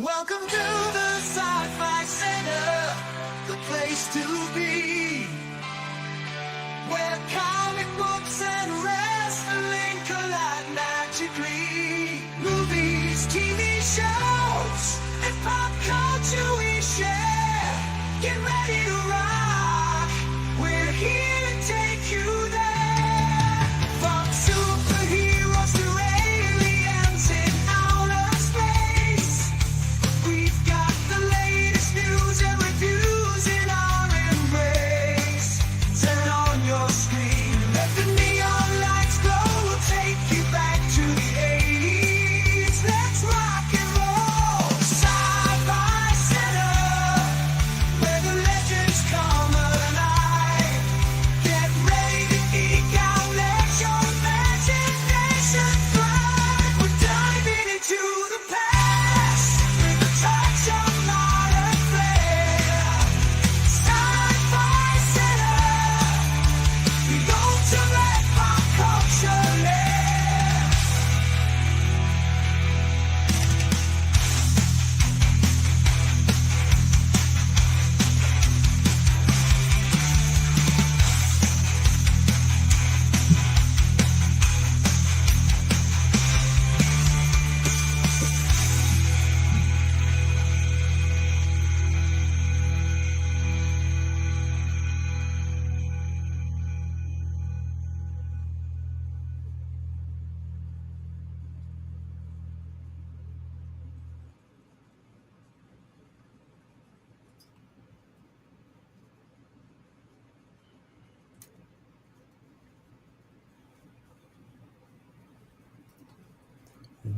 Welcome to the Sci-Fi Center, the place to be, where comic books and wrestling collide magically. Movies, TV shows, and pop culture we share. Get ready to rock, we're here to take you there. From superheroes to aliens in outer space, we've got the latest news and reviews in our embrace. Turn on your screen, let the neon lights glow. We'll take you back to the 80s. Let's rock and roll. Sci-Fi Center, where the legends come alive. Get ready to geek out, let your imagination thrive. We're diving into the past with a touch of modern flair. Sci-Fi Center, the ultimate pop culture lair.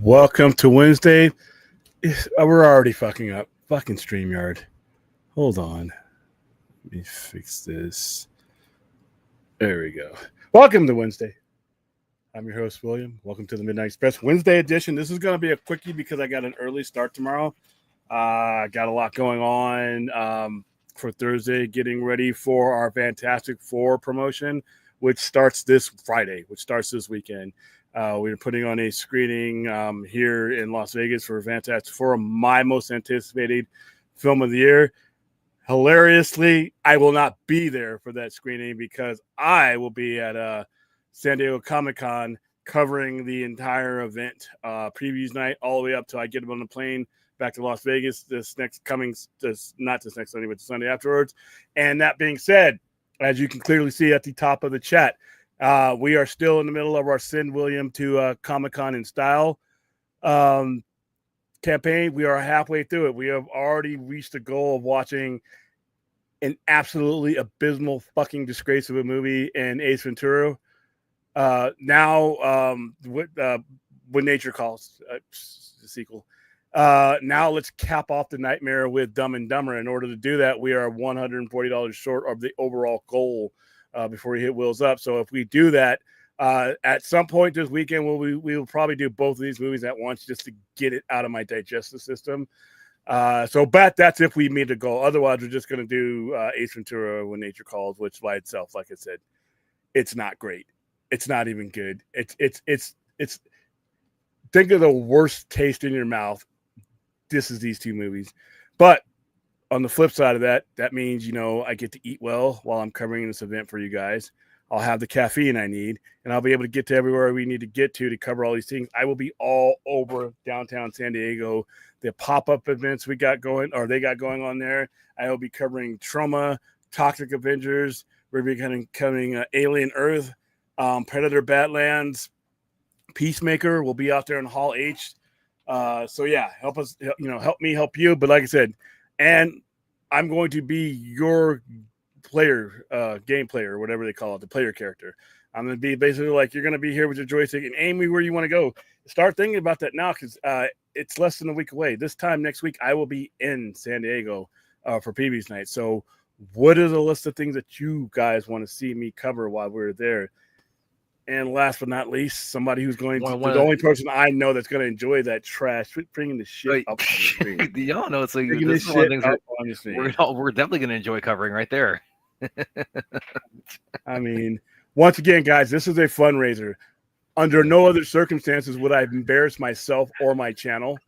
Welcome to Wednesday. We're already fucking up. Fucking StreamYard. Hold on. Let me fix this. There we go. Welcome to Wednesday. I'm your host, William. Welcome to the Midnight Express Wednesday edition. This is going to be a quickie because I got an early start tomorrow. Got a lot going on for Thursday, getting ready for our Fantastic Four promotion, which starts this Friday, which starts this weekend. We're putting on a screening here in Las Vegas for Fantastic Four, my most anticipated film of the year. Hilariously, I will not be there for that screening because I will be at San Diego Comic-Con covering the entire event, previews night, all the way up till I get on the plane back to Las Vegas not this next Sunday, but the Sunday afterwards. And that being said, as you can clearly see at the top of the chat, we are still in the middle of our Send William to Comic-Con in Style campaign. We are halfway through it. We have already reached the goal of watching an absolutely abysmal fucking disgrace of a movie in Ace Ventura. When Nature Calls, the sequel. Now let's cap off the nightmare with Dumb and Dumber. In order to do that, we are $140 short of the overall goal before we hit Wheels Up. So if we do that, at some point this weekend, we will probably do both of these movies at once just to get it out of my digestive system. But that's if we meet a goal. Otherwise, we're just going to do Ace Ventura When Nature Calls, which by itself, like I said, it's not great. It's not even good. It's think of the worst taste in your mouth. This is these two movies. But on the flip side of that, that means, I get to eat well while I'm covering this event for you guys. I'll have the caffeine I need, and I'll be able to get to everywhere we need to get to cover all these things. I will be all over downtown San Diego. The pop-up events they got going on there. I will be covering Trauma, Toxic Avengers. We're be covering Alien Earth, Predator Badlands, Peacemaker will be out there in Hall H. So yeah, help us, help me help you. But like I said, and I'm going to be your player, game player, whatever they call it, the player character. I'm going to be basically like, you're going to be here with your joystick and aim me where you want to go. Start thinking about that now because it's less than a week away. This time next week, I will be in San Diego for previews night. So what is a list of things that you guys want to see me cover while we're there? And last but not least, somebody who's going to the only person I know that's going to enjoy that trash, bringing the shit up on the screen. Y'all know it's like this is one of the things we're definitely going to enjoy covering right there. I mean, once again, guys, this is a fundraiser. Under no other circumstances would I embarrass myself or my channel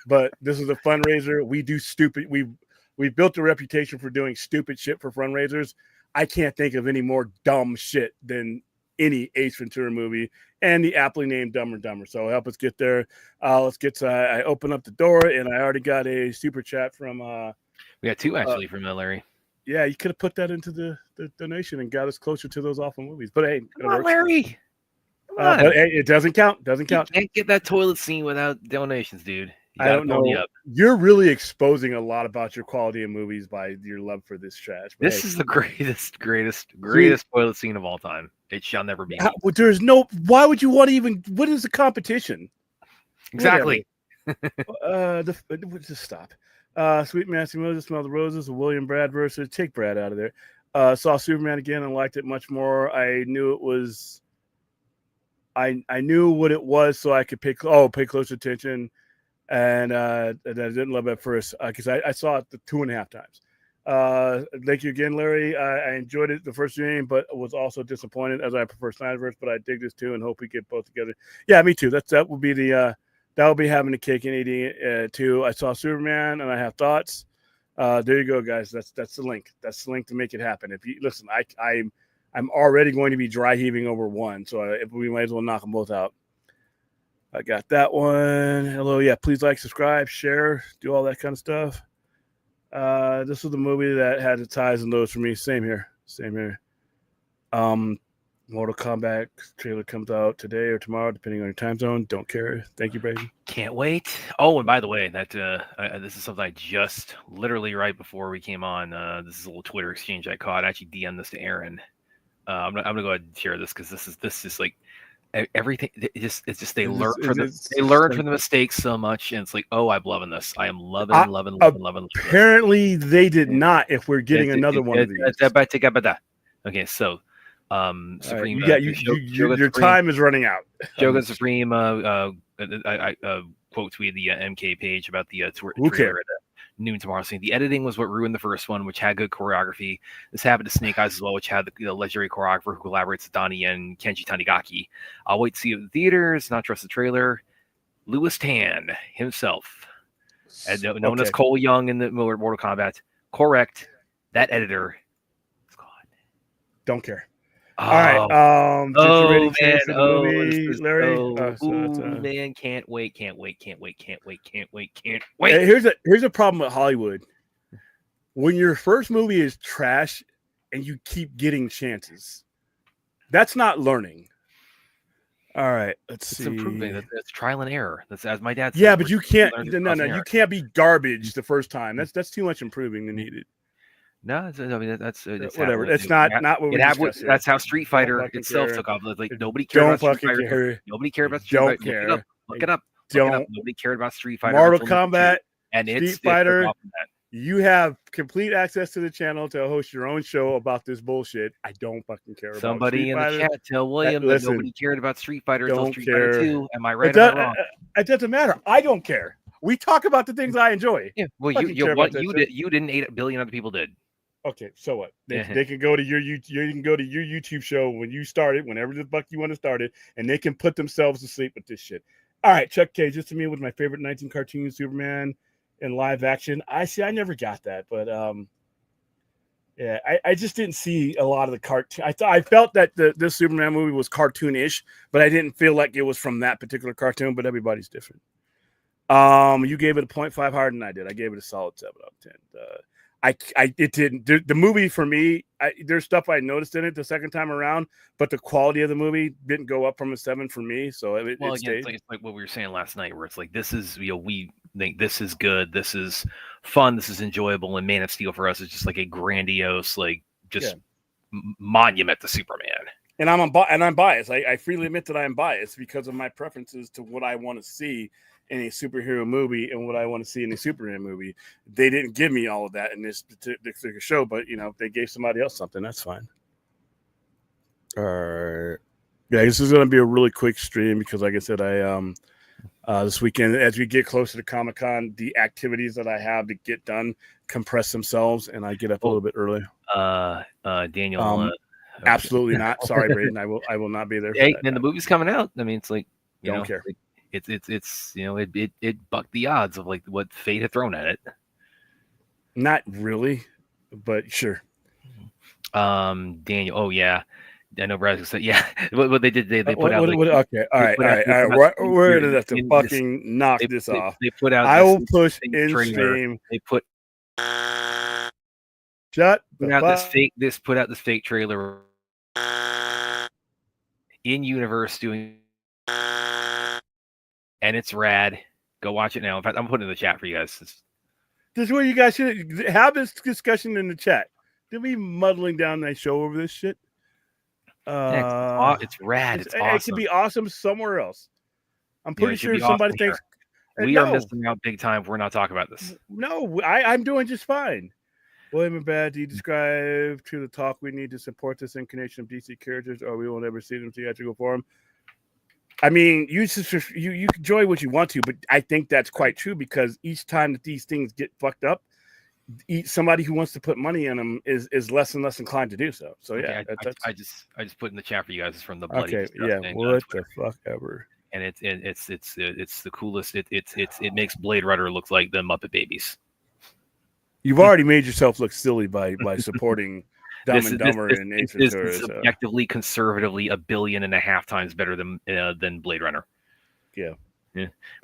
but this is a fundraiser. We do stupid. We've built a reputation for doing stupid shit for fundraisers. I can't think of any more dumb shit than any Ace Ventura movie, and the aptly named Dumb and Dumber. So help us get there. Let's get to, I open up the door, and I already got a super chat from we got 2 actually from Larry. Yeah, you could have put that into the donation and got us closer to those awful movies. But hey, come on, Larry. But hey, it doesn't count. Doesn't count. You can't get that toilet scene without donations, dude. I don't know. You're really exposing a lot about your quality of movies by your love for this trash. But this is the greatest toilet scene of all time. It shall never be. There's no. Why would you want to even? What is the competition? Exactly. Just stop. Sweet Matthew Moses, Smell the Roses, William Brad versus. Take Brad out of there. Saw Superman again and liked it much more. I knew it was. I knew what it was, so I could pay close attention. And I didn't love it at first because I saw it 2.5 times. Thank you again, Larry. I enjoyed it the first game, but was also disappointed as I prefer Snyderverse. But I dig this too, and hope we get both together. Yeah, me too. That will be the that will be having the cake and eating it too. I saw Superman, and I have thoughts. There you go, guys. That's the link. That's the link to make it happen. If you listen, I'm already going to be dry heaving over one, so we might as well knock them both out. I got that one. Hello. Yeah, please like, subscribe, share, do all that kind of stuff. This was the movie that had its highs and lows for me. Same here. Mortal Kombat trailer comes out today or tomorrow, depending on your time zone. Don't care. Thank you, Brady. Can't wait. Oh, and by the way, that this is something I just literally right before we came on. This is a little Twitter exchange I caught. I actually DM'd this to Aaron. I'm gonna go ahead and share this because this is like. Everything it's just they learn from the mistakes so much, and it's like, oh, I'm loving this. I am loving. Apparently, they did not. If we're getting another one of these, okay. So, Supreme, your time is running out. Joga Supreme, I quote tweeted the MK page about the Who cares? Noon tomorrow, saying the editing was what ruined the first one, which had good choreography. This happened to Snake Eyes as well, which had the legendary choreographer who collaborates with Donnie and Kenji Tanigaki. I'll wait to see it in the theaters, not trust the trailer. Louis Tan himself, known as Cole Young in the Mortal Kombat. Correct. That editor is gone. Don't care. All right. Larry. Man, can't wait. Hey, here's a problem with Hollywood. When your first movie is trash and you keep getting chances, that's not learning. All right, let's see. It's improving. That's trial and error. That's as my dad said. Yeah, but you can't. No, you can't be garbage the first time. That's too much improving than needed. No, I mean that's whatever. It's not what we discussed here. That's how Street Fighter itself took off. Like nobody cared about Street Fighter. Nobody cared about Street Fighter. Care. Look it up. Nobody cared about Street Fighter. Mortal Kombat and Street Fighter. You have complete access to the channel to host your own show about this bullshit. I don't fucking care. Somebody in the chat tell William that nobody cared about Street Fighter until Street Fighter 2. Am I right or am I wrong? It doesn't matter. I don't care. We talk about the things I enjoy. Yeah. Well, you didn't. 8 billion other people did. Okay, so what? They can go to your YouTube show when you start it, whenever the fuck you want to start it, and they can put themselves to sleep with this shit. All right, Chuck Cage, just to me was my favorite 19 cartoon Superman in live action. I never got that, but yeah, I just didn't see a lot of the cartoon. I felt that this Superman movie was cartoonish, but I didn't feel like it was from that particular cartoon. But everybody's different. You gave it a 0.5 higher than I did. I gave it a solid 7 out of 10. It didn't. The movie for me, there's stuff I noticed in it the second time around, but the quality of the movie didn't go up from a 7 for me. So it stayed. It's like what we were saying last night, where it's like this is we think this is good, this is fun, this is enjoyable, and Man of Steel for us is just like a grandiose, monument to Superman. And I'm biased. I freely admit that I am biased because of my preferences to what I want to see in a superhero movie and what I want to see in a Superman movie. They didn't give me all of that in this particular show, but they gave somebody else something. That's fine. All right. Yeah, this is going to be a really quick stream because, like I said, this weekend, as we get closer to Comic-Con, the activities that I have to get done compress themselves, and I get up a little bit early. Daniel, absolutely not. Sorry, Braden. I will not be there. Hey, then the movie's coming out. I mean, it's like don't care. It's it bucked the odds of like what fate had thrown at it. Not really, but sure. Daniel. Oh yeah, I know Brad said yeah. What they did, they put out like okay, all right, put all out, right, they all put out right. this We're in- gonna have to in this- fucking knock they, this they, off. they put out. I this will push fake in trailer. stream. They put Shut put the out this fuck. fake fake trailer in universe doing, and it's rad. Go watch it now. In fact, I'm putting it in the chat for you guys. This is where you guys should have this discussion in the chat. Don't be muddling down that show over this shit. It's rad. It's awesome. It could be awesome somewhere else. I'm pretty sure somebody thinks we are missing out big time if we're not talking about this. No, I'm doing just fine. William and Bad, do you describe to the talk we need to support this incarnation of DC characters, or we will never see them theatrical form? I mean, you can enjoy what you want to, but I think that's quite true because each time that these things get fucked up, somebody who wants to put money in them is less and less inclined to do so. So yeah, I just put in the chat for you guys. It's from the bloody. Okay, yeah, what the fuck ever. And it's the coolest. It makes Blade Runner look like the Muppet Babies. You've already made yourself look silly by supporting Dumb and Dumber and Ace Ventura. This is objectively, conservatively, 1.5 billion times better than Blade Runner. Yeah.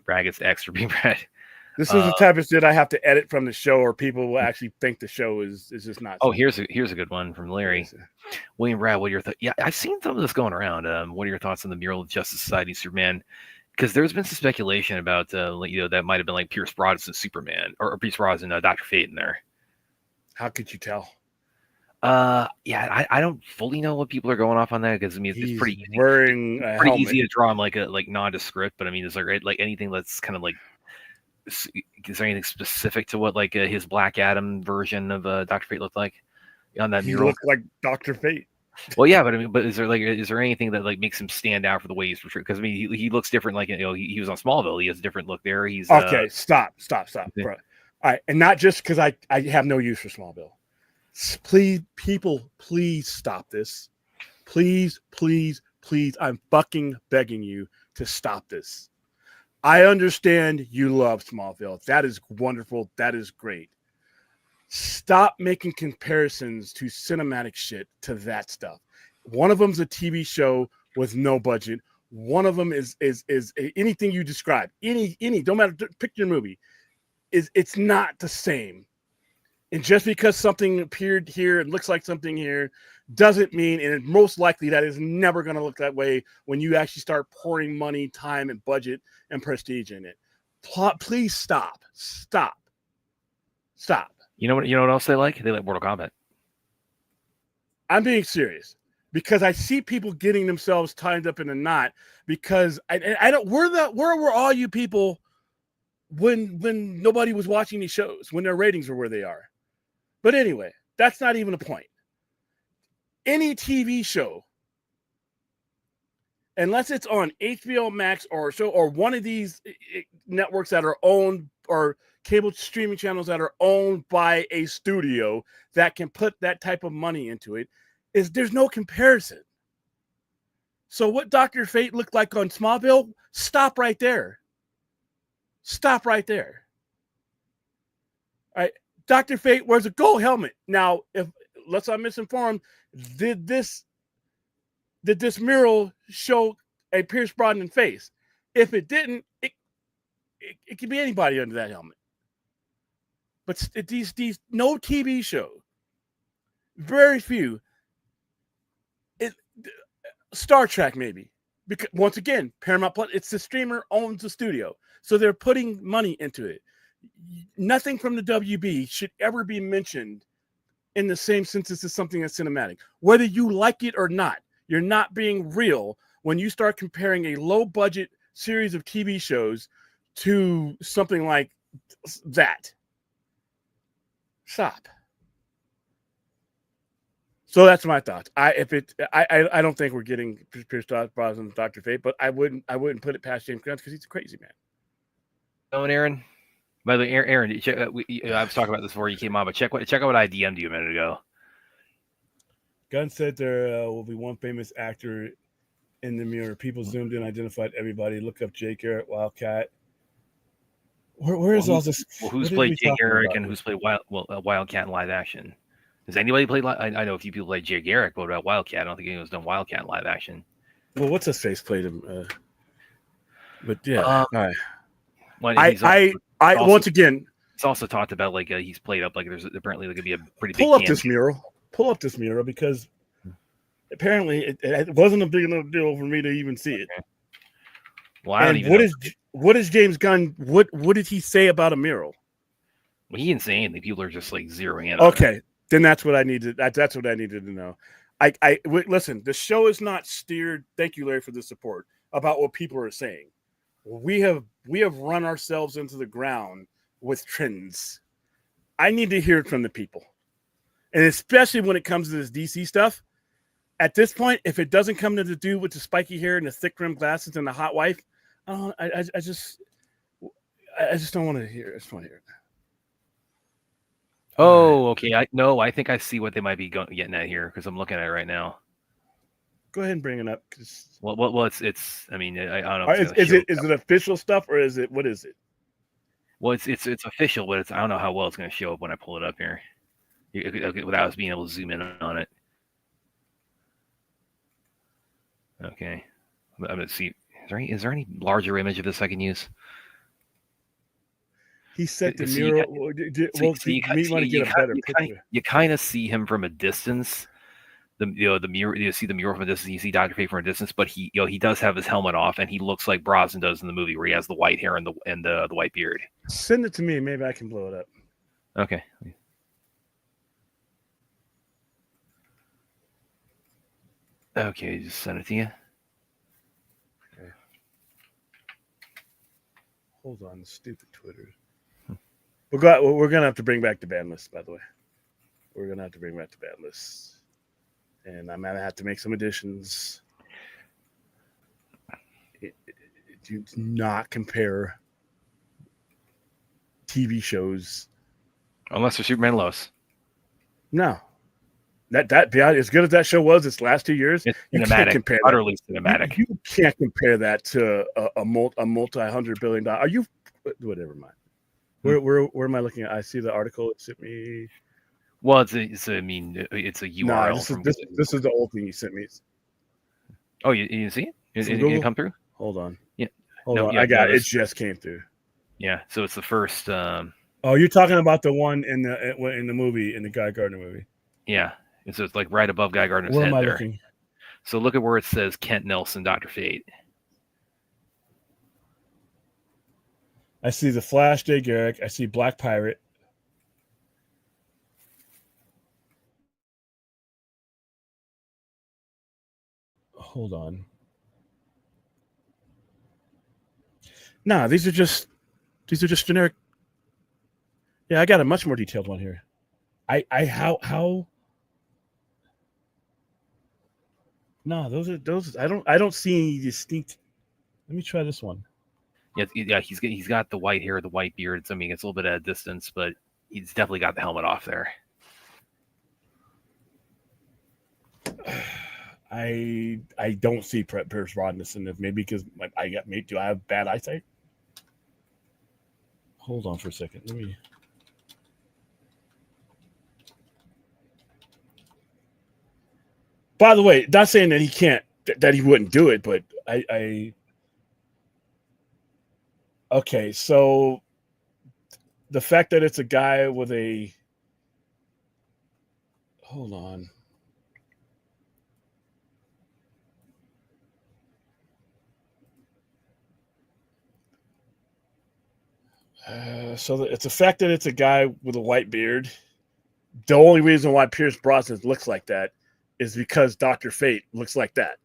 Brad gets extra being Brad. This is the type of shit I have to edit from the show, or people will actually think the show is just not. Oh, here's a good one from Larry. William Brad, what are your thoughts? Yeah, I've seen some of this going around. What are your thoughts on the mural of Justice Society Superman? Because there's been some speculation about that might have been like Pierce Brosnan Superman or Pierce Brosnan Dr. Fate in there. How could you tell? Yeah, I don't fully know what people are going off on that because I mean it's pretty easy. Wearing a helmet. Easy to draw him like nondescript, but I mean is there like anything that's kind of like, is there anything specific to what like his Black Adam version of Dr. Fate looked like on that mural? He looked like Dr. Fate. Well, yeah, but I mean, is there anything that like makes him stand out for the way he's portrayed? Because I mean, he looks different. Like he was on Smallville. He has a different look there. He's okay. Stop, okay. bro. All right, and not just because I have no use for Smallville. Please, people, please stop this. Please, I'm fucking begging you to stop this. I understand you love Smallville. That is wonderful. That is great. Stop making comparisons to cinematic shit to that stuff. One of them's a TV show with no budget. One of them is anything you describe. Any don't matter. Pick your movie. It's not the same. And just because something appeared here and looks like something here doesn't mean, and most likely that is never going to look that way when you actually start pouring money, time, and budget and prestige in it. Please stop. You know what else they like? They like Mortal Kombat. I'm being serious because I see people getting themselves tied up in a knot because I don't. Where were all you people when nobody was watching these shows, when their ratings were where they are? But anyway, that's not even a point. Any TV show, unless it's on HBO Max or one of these networks that are owned or cable streaming channels that are owned by a studio that can put that type of money into it, there's no comparison. So what Dr. Fate looked like on Smallville, stop right there. All right. Dr. Fate wears a gold helmet. Now, unless I'm misinformed, did this mural show a Pierce Brosnan face? If it didn't, it could be anybody under that helmet. But these no TV show, very few. Star Trek maybe, because once again, Paramount Plus, it's the streamer owns the studio, so they're putting money into it. Nothing from the WB should ever be mentioned in the same sense as something that's cinematic. Whether you like it or not, you're not being real when you start comparing a low-budget series of TV shows to something like that. Stop. So that's my thoughts. I don't think we're getting Pierce Brosnan, Dr. Fate, but I wouldn't put it past James Gunn because he's a crazy man. Oh, and Aaron. By the way, Aaron, I was talking about this before you came on, but check out what I DM'd you a minute ago. Gunn said there will be one famous actor in the mirror. People zoomed in, identified everybody. Look up Jake Garrett, Wildcat. Where is all this? Well, who's what did played we Jay talk Garrick about and here? who's played Wildcat in live action? Does anybody play? I know a few people played Jay Garrick, but about Wildcat, I don't think anyone's done Wildcat in live action. Well, what's his face played him? But yeah, Um, all right. Well, I also- once again it's also talked about like he's played up like there's apparently there could be a pretty pull big up this mural. Pull up this mural because apparently it wasn't a big enough deal for me to even see it. Well, I don't even. What is James Gunn? What did he say about a mural? Well, he didn't say anything. People are just like zeroing in. Okay, then that's what I needed. That's what I needed to know. Listen. The show is not steered. Thank you, Larry, for the support about what people are saying. We have run ourselves into the ground with trends. I need to hear it from the people, and especially when it comes to this DC stuff. At this point, if it doesn't come to the dude with the spiky hair and the thick rimmed glasses and the hot wife, I just don't want to hear it. I just want to hear it. Oh, okay. I think I see what they might be getting at here because I'm looking at it right now. Go ahead and bring it up. Well, it's. I mean, I don't know. Is it official stuff or is it what is it? Well, it's official, but I don't know how well it's going to show up when I pull it up here. Without us being able to zoom in on it. Okay, I'm going to see. Is there any larger image of this I can use? He set the So mural. You kind of see him from a distance. The mural. You see the mural from a distance. You see Dr. Fate from a distance, but he does have his helmet off, and he looks like Brosnan does in the movie, where he has the white hair and the white beard. Send it to me. Maybe I can blow it up. Okay. Okay, just send it to you. Okay. Hold on, stupid Twitter. We're gonna have to bring back the ban list, by the way. We're gonna have to bring back the ban list, and I'm gonna have to make some additions. Do not compare TV shows Unless they're Superman Lois. No. That beyond as good as that show was its last 2 years, It's you cinematic, can't compare that. utterly cinematic. You can't compare that to a multi-$100 billion. Are you whatever? Mind. Where am I looking at? I see the article it sent me. Well, it's a URL. No, this is the old thing you sent me. Oh, you didn't see it? It didn't come through? Hold on. Yeah. Hold on. I got it. It just came through. Yeah. So it's the first. Oh, you're talking about the one in the movie, in the Guy Gardner movie. Yeah. And so it's like right above Guy Gardner's Where head am I there. looking? So look at where it says Kent Nelson, Dr. Fate. I see the Flash, Jay Garrick. I see Black Pirate. Hold on. No, these are just generic. Yeah, I got a much more detailed one here. How? No, those. I don't see any distinct. Let me try this one. Yeah, he's got the white hair, the white beard. So, I mean, it's a little bit at a distance, but he's definitely got the helmet off there. I don't see Pierce Brosnan in this, maybe because do I have bad eyesight? Hold on for a second. Let me. By the way, not saying that he can't, that he wouldn't do it, but I okay, so the fact that it's a guy with a hold on. So it's the fact that it's a guy with a white beard. The only reason why Pierce Brosnan looks like that is because Dr. Fate looks like that.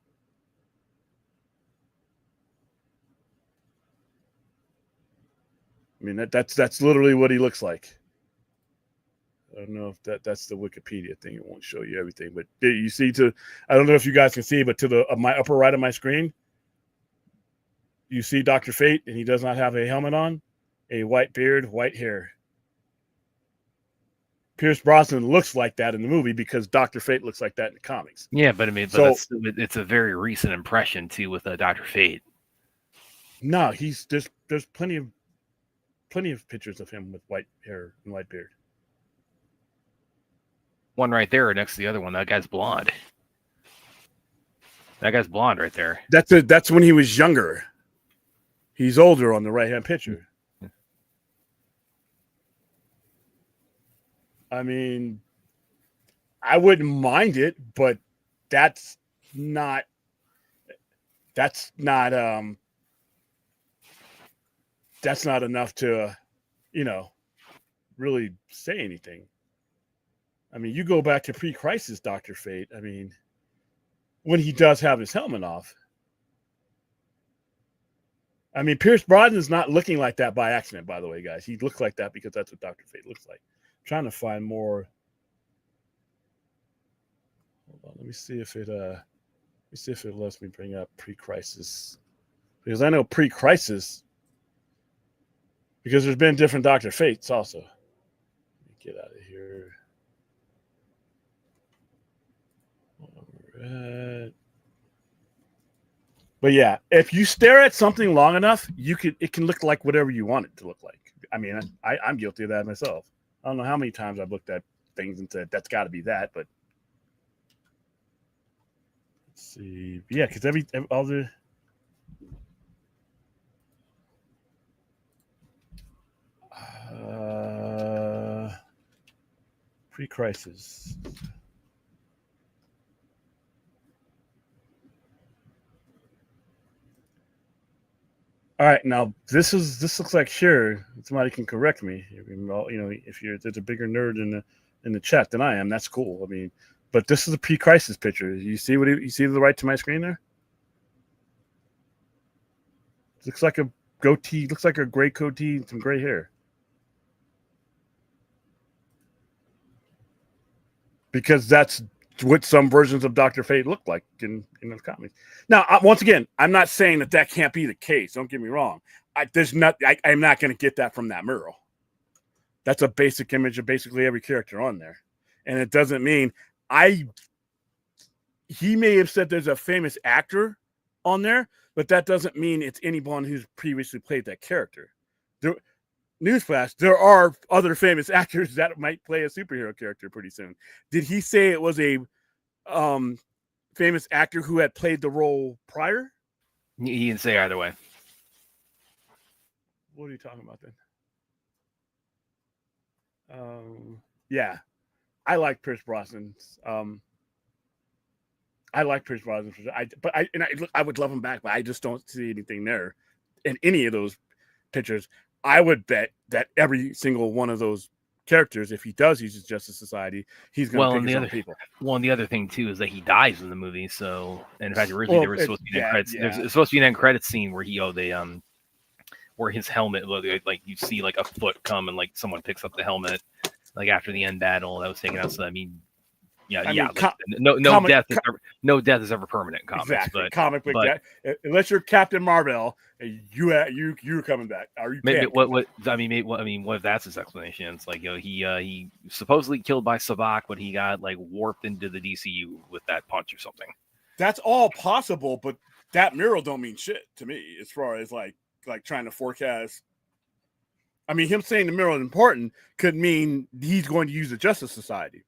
I mean, that's literally what he looks like. I don't know if that's the Wikipedia thing. It won't show you everything, but you see I don't know if you guys can see, but to the my upper right of my screen, you see Dr. Fate, and he does not have a helmet on, a white beard, white hair. Pierce Brosnan looks like that in the movie because Dr. Fate looks like that in the comics. Yeah, but I mean, it's a very recent impression too with Dr. Fate. No, there's plenty of pictures of him with white hair and white beard. One right there next to the other one. That guy's blonde. That guy's blonde right there. That's when he was younger. He's older on the right-hand picture. I mean, I wouldn't mind it, but that's not enough to, really say anything. I mean, you go back to pre-crisis Dr. Fate. I mean, when he does have his helmet off. I mean, Pierce Brosnan's not looking like that by accident, by the way, guys. He looks like that because that's what Dr. Fate looks like. I'm trying to find more. Hold on, let me see if it lets me bring up pre-crisis. Because I know pre-crisis, because there's been different Dr. Fates also. Let me get out of here. But yeah, if you stare at something long enough, it can look like whatever you want it to look like. I mean, I'm guilty of that myself. I don't know how many times I've looked at things and said that's got to be that, but let's see. Yeah, because all the pre-crisis. All right, now this looks like somebody can correct me. If there's a bigger nerd in the chat than I am, that's cool. I mean, but this is a pre-crisis picture. You see you see to the right to my screen there? Looks like a goatee. Looks like a gray goatee and some gray hair. Because that's what some versions of Dr. Fate look like in the comics. Now, once again, I'm not saying that can't be the case. Don't get me wrong. I'm not going to get that from that mural. That's a basic image of basically every character on there. And it doesn't mean he may have said there's a famous actor on there, but that doesn't mean it's anyone who's previously played that character. Newsflash, there are other famous actors that might play a superhero character pretty soon. Did he say it was a famous actor who had played the role prior? He didn't say either way. What are you talking about then? Yeah, I like Pierce Brosnan. I would love him back, but I just don't see anything there in any of those pictures. I would bet that every single one of those characters, if he does use his Justice Society, he's going to pick his own people. Well, and the other thing too is that he dies in the movie. So, and in fact, originally there was supposed to be an end credits. There's supposed to be an end credits scene where where his helmet, like you see like a foot come and like someone picks up the helmet, like after the end battle that was taken out. So I mean, no death is ever permanent in comics. Exactly. But comic book death, unless you're Captain Marvel, you're coming back. What if that's his explanation? It's like he supposedly killed by Sabak, but he got like warped into the DCU with that punch or something. That's all possible, but that mural don't mean shit to me as far as like trying to forecast. I mean, him saying the mural is important could mean he's going to use the Justice Society.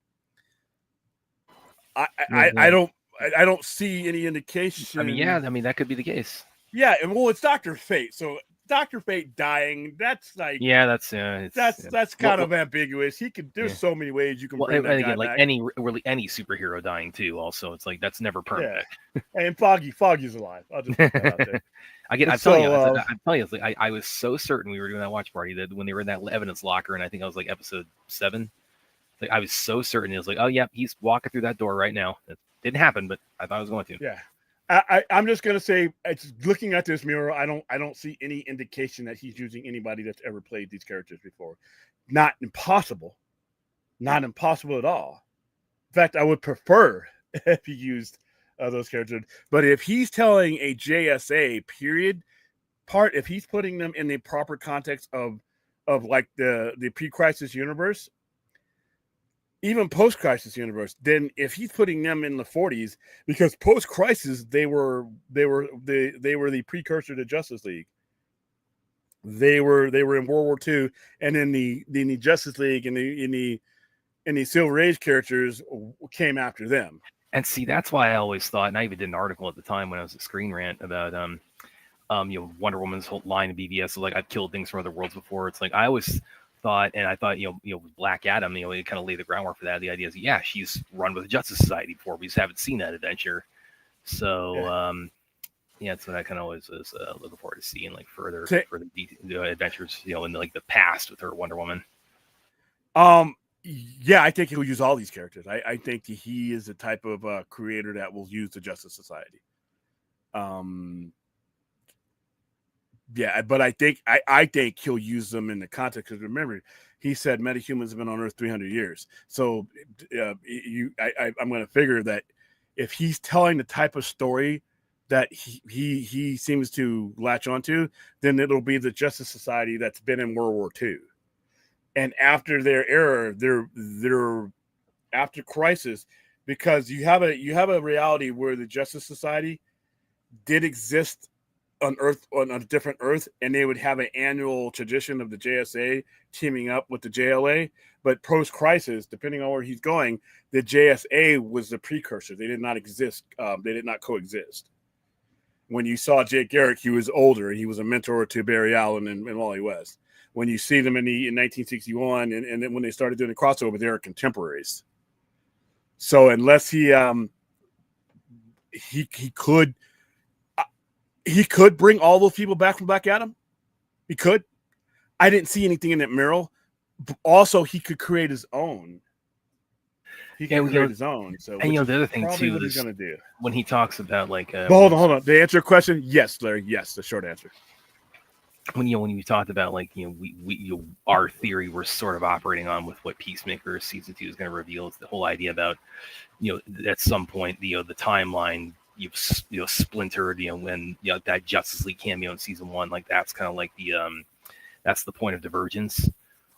I don't see any indication. I mean, that could be the case. Yeah, and well, it's Dr. Fate, so Dr. Fate dying, that's like that's kind of ambiguous. He could. There's so many ways you can bring that guy back. any superhero dying too. Also, it's like that's never permanent. Yeah. And Foggy's alive. I'll just put that out there. I'm telling you, it's like I was so certain we were doing that watch party that when they were in that evidence locker, and I think I was like episode 7. Like I was so certain it was like, oh yeah, he's walking through that door right now. It didn't happen, but I thought I was going to. Yeah, I'm just gonna say, it's looking at this mural, I don't see any indication that he's using anybody that's ever played these characters before. Not impossible at all. In fact, I would prefer if he used those characters. But if he's telling a JSA period part, if he's putting them in the proper context of like the pre-crisis universe, even post-crisis universe, then if he's putting them in the 40s, because post-crisis they were the precursor to Justice League. They were in World War II, and in the Justice League and the Silver Age characters came after them. And see, that's why I always thought, and I even did an article at the time when I was at Screen Rant about Wonder Woman's whole line of BVS. So like, I've killed things from other worlds before. It's like I always thought, and I thought, Black Adam, it kind of laid the groundwork for that. The idea is, yeah, she's run with the Justice Society before. We just haven't seen that adventure. So yeah, that's what I kind of always was looking forward to seeing, like further adventures, in like the past with her Wonder Woman. Yeah, I think he'll use all these characters. I think he is the type of creator that will use the Justice Society. Yeah, but I think he'll use them in the context, because remember, he said metahumans have been on Earth 300 years. So I'm going to figure that if he's telling the type of story that he seems to latch onto, then it'll be the Justice Society that's been in World War II. And after their era, they're after Crisis, because you have a reality where the Justice Society did exist on Earth, on a different Earth, and they would have an annual tradition of the JSA teaming up with the JLA. But post-Crisis, depending on where he's going, the JSA was the precursor. They did not exist. They did not coexist. When you saw Jake Garrick, he was older. He was a mentor to Barry Allen and Wally West. When you see them in 1961, and then when they started doing the crossover, they were contemporaries. So unless he could bring all those people back from Black Adam, he could. I didn't see anything in that mural. Also, he could create his own. He can create his own. So, and the other thing too what is he's gonna do when he talks about like. Hold on. To answer your question, yes, Larry. Yes, the short answer. When we talked about like our theory we're sort of operating on with what Peacemaker season 2 is going to reveal is the whole idea about at some point the timeline you've splintered when that Justice League cameo in season 1, like that's kind of like the that's the point of divergence,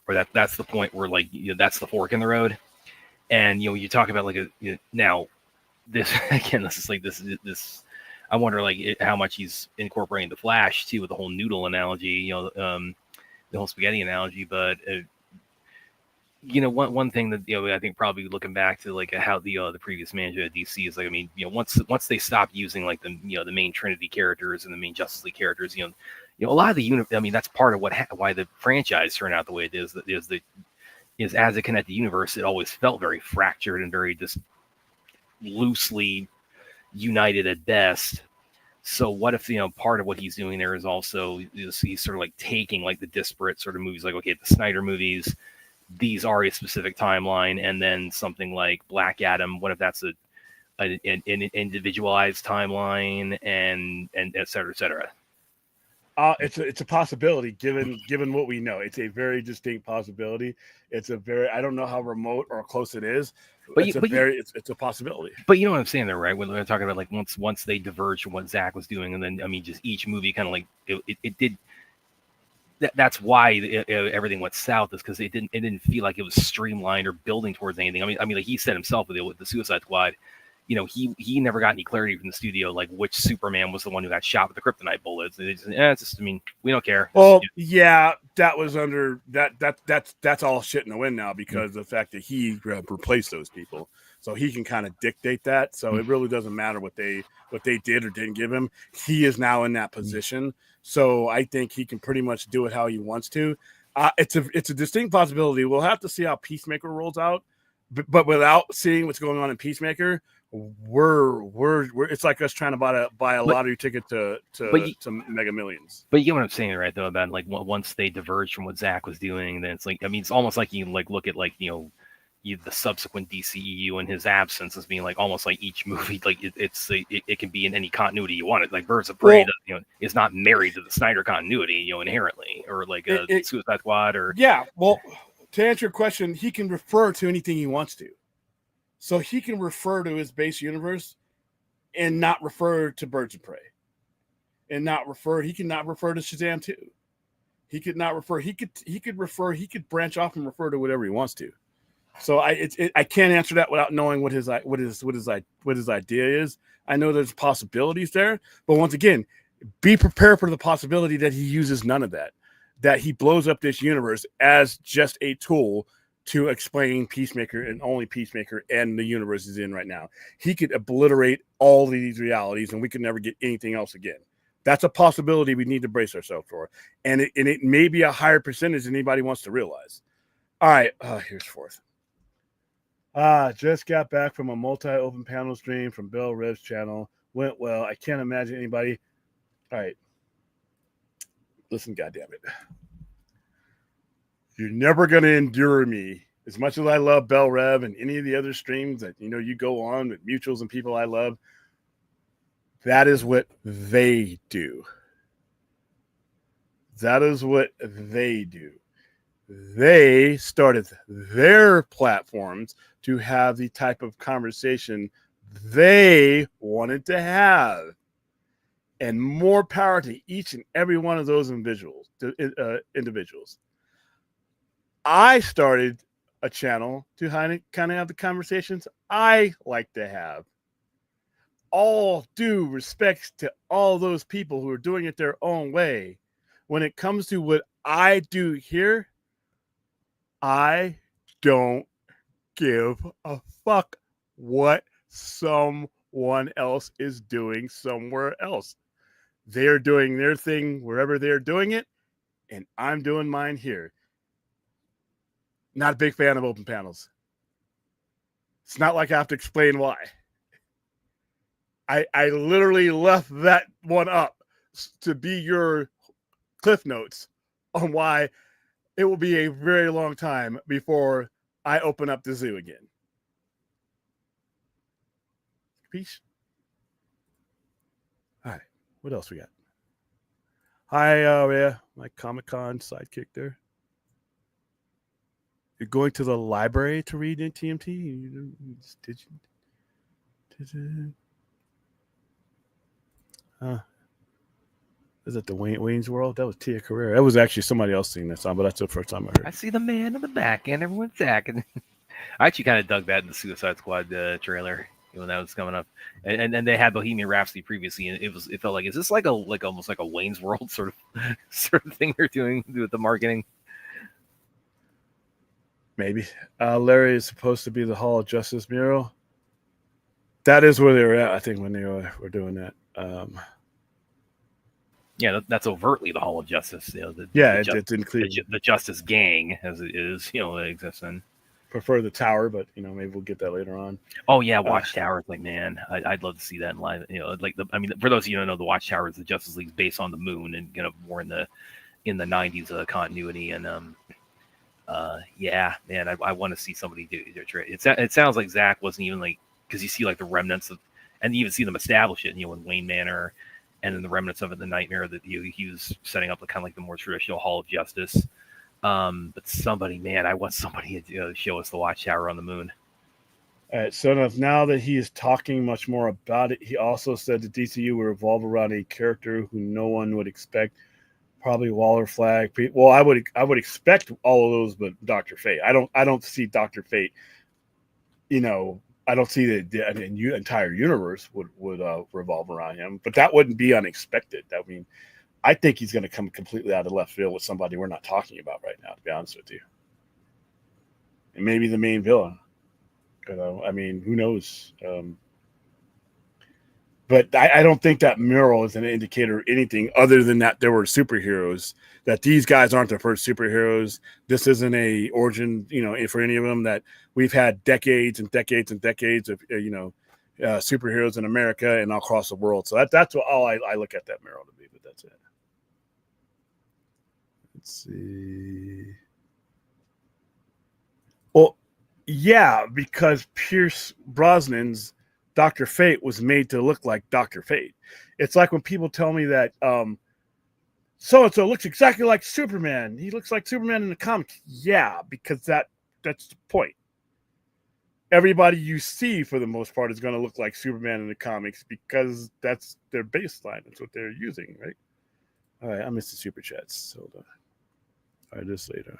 or that's the point where like that's the fork in the road. And you talk about like now this again, this is like this I wonder like how much he's incorporating the Flash too with the whole noodle analogy, the whole spaghetti analogy. But one thing that I think probably looking back to like how the previous manager at DC is like, I mean, once they stopped using like the the main Trinity characters and the main Justice League characters, a lot of the I mean, that's part of why the franchise turned out the way it is. That is as a connected universe, it always felt very fractured and very just loosely united at best. So what if part of what he's doing there is also he's sort of like taking like the disparate sort of movies, like okay, the Snyder movies, these are a specific timeline, and then something like Black Adam, what if that's an individualized timeline, and et cetera, et cetera. It's a possibility given what we know. It's a very distinct possibility. It's a very, I don't know how remote or close it is, but it's a possibility. But you know what I'm saying there, right? When we're talking about like once they diverged from what Zach was doing, and then I mean just each movie kind of like it did. That's why everything went south, is because it didn't feel like it was streamlined or building towards anything. I mean like he said himself with the Suicide Squad. He never got any clarity from the studio, like which Superman was the one who got shot with the kryptonite bullets. It's just, I mean, we don't care. Well, yeah, that was under that's all shit in the wind now, because the fact that he replaced those people, so he can kind of dictate that. So it really doesn't matter what they did or didn't give him. He is now in that position, so I think he can pretty much do it how he wants to. It's a distinct possibility. We'll have to see how Peacemaker rolls out, but without seeing what's going on in Peacemaker, we're it's like us trying to buy a lottery ticket to Mega Millions. But you get what I'm saying, right? Though, about like once they diverge from what Zach was doing, then it's like, I mean, it's almost like you like look at like the subsequent DCEU in his absence as being like almost like each movie, like it can be in any continuity you want it. Like Birds of Prey, is not married to the Snyder continuity, inherently, or like Suicide Squad, or Well, to answer your question, he can refer to anything he wants to. So he can refer to his base universe and not refer to Birds of Prey, and he cannot refer to Shazam 2. He could not refer. He could branch off and refer to whatever he wants to. So I can't answer that without knowing what his idea is. I know there's possibilities there, but once again, be prepared for the possibility that he uses none of that. That he blows up this universe as just a tool to explain Peacemaker and only Peacemaker and the universe is in right now. He could obliterate all of these realities and we could never get anything else again. That's a possibility we need to brace ourselves for. And it may be a higher percentage than anybody wants to realize. All right, here's fourth. Just got back from a multi-open panel stream from Bill Rev's channel. Went well. I can't imagine anybody. All right. Listen, goddammit. You're never going to endure me. As much as I love Bell Rev and any of the other streams that, you go on with mutuals and people I love, that is what they do. That is what they do. They started their platforms to have the type of conversation they wanted to have. And more power to each and every one of those individuals. I started a channel to kind of have the conversations I like to have. All due respect to all those people who are doing it their own way. When it comes to what I do here, I don't give a fuck what someone else is doing somewhere else. They're doing their thing wherever they're doing it, and I'm doing mine here. Not a big fan of open panels. It's not like I have to explain why. I literally left that one up to be your cliff notes on why it will be a very long time before I open up the zoo again. Peace. All right. What else we got? Hi, my Comic-Con sidekick there. You're going to the library to read in TMT? Did you? Is it the Wayne's World? That was Tia Carrere. That was actually somebody else singing that song, but that's the first time I heard it. I see the man in the back and everyone's acting. I actually kind of dug that in the Suicide Squad trailer when that was coming up, and they had Bohemian Rhapsody previously, and it felt like, is this like almost like a Wayne's World sort of thing they're doing with the marketing? Maybe. Larry is supposed to be the Hall of Justice mural. That is where they were at, I think, when they were doing that. Yeah, that's overtly the Hall of Justice. It's included. The Justice Gang, as it is, it exists in. Prefer the tower, but maybe we'll get that later on. Oh yeah, Watchtower. Like, man, I'd love to see that in live. For those of you who don't know, the Watchtower is the Justice League based on the moon, and more in the 90s continuity. And yeah, man, I want to see somebody do it. It sounds like Zach wasn't even because you see the remnants of, and you even see them establish it. In Wayne Manor, and then the remnants of it in the Nightmare that he was setting up kind of the more traditional Hall of Justice. But somebody, man, I want somebody to show us the Watchtower on the moon. All right, so now that he is talking much more about it, he also said the DCU will revolve around a character who no one would expect, probably Waller Flag. Well, I would expect all of those, but Dr. Fate. I don't see Dr. Fate. I don't see the entire universe would revolve around him, but that wouldn't be unexpected. I think he's going to come completely out of left field with somebody we're not talking about right now, to be honest with you. And maybe the main villain. Who knows? But I don't think that mural is an indicator of anything other than that there were superheroes, that these guys aren't the first superheroes. This isn't a origin, for any of them, that we've had decades and decades and decades of, superheroes in America and across the world. So that's all I look at that mural to be, but that's it. Let's see. Well, yeah, because Pierce Brosnan's Dr. Fate was made to look like Dr. Fate. It's like when people tell me that so-and-so looks exactly like Superman. He looks like Superman in the comics. Yeah, because that's the point. Everybody you see, for the most part, is going to look like Superman in the comics because that's their baseline. That's what they're using, right? All right, I missed the super chats. Hold on. All right, this later.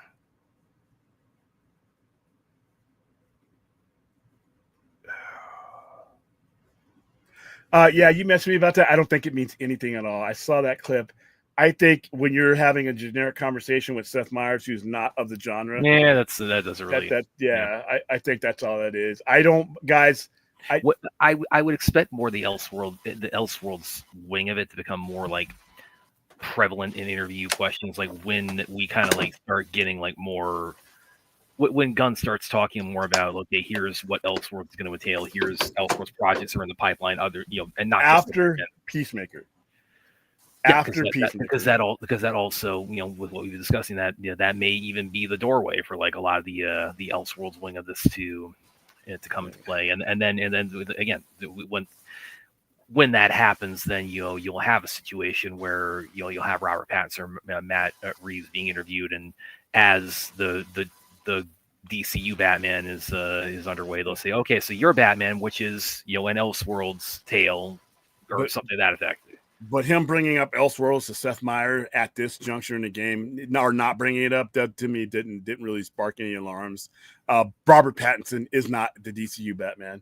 Yeah, you messaged me about that. I don't think it means anything at all. I saw that clip. I think when you're having a generic conversation with Seth Meyers, who's not of the genre, Yeah, that doesn't really. yeah, I think that's all that is. I don't, guys. What I would expect more the Elseworlds wing of it to become more like prevalent in interview questions, like when we kind of like start getting like more when Gunn starts talking more about, okay, here's what Elseworlds is going to entail, here's Elseworlds projects are in the pipeline, other, and not after just Peacemaker. yeah, After Peacemaker, because that also, with what we were discussing, that that may even be the doorway for like a lot of the Elseworlds wing of this to come into play, and then again, when that happens, then you'll have a situation where you'll have Robert Pattinson or Matt Reeves being interviewed, and as the DCU Batman is underway, they'll say, okay, so you're Batman, which is an Elseworlds tale or something to that effect. But him bringing up Elseworlds to Seth Meyers at this juncture in the game, or not bringing it up, that to me didn't really spark any alarms. Robert Pattinson is not the DCU Batman.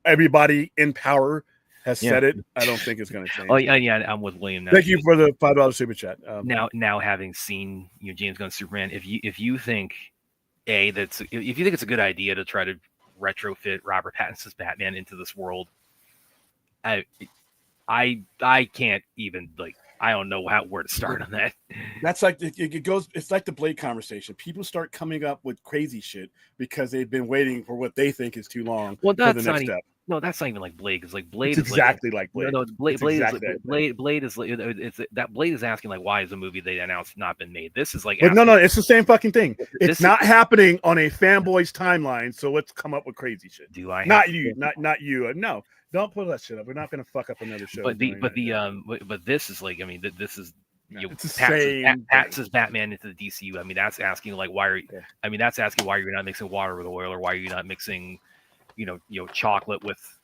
Everybody in power has said it. I don't think it's going to change. Oh yeah, I'm with William. Now. Thank you for the $5 super chat. Now having seen James Gunn's Superman, if you think if you think it's a good idea to try to retrofit Robert Pattinson's Batman into this world, I can't even I don't know where to start on that. That's like it goes. It's like the Blade conversation. People start coming up with crazy shit because they've been waiting for what they think is too long. Well, that's for the next step. No, that's not even like Blade. Because like Blade it's is exactly like Blade. No, Blade. Blade exactly is Blade is it's that Blade is asking like, why is the movie they announced not been made? This is like, but no, it's the same fucking thing. It's not happening on a fanboy's timeline. So let's come up with crazy shit. Do I? Not you. Not you. No, don't pull that shit up. We're not going to fuck up another show. But this is like, I mean, this is. It's the same. Pat's Batman into the DCU. I mean, that's asking like, why are you? Okay. I mean, that's asking why you're not mixing water with oil, or why are you not mixing, chocolate with,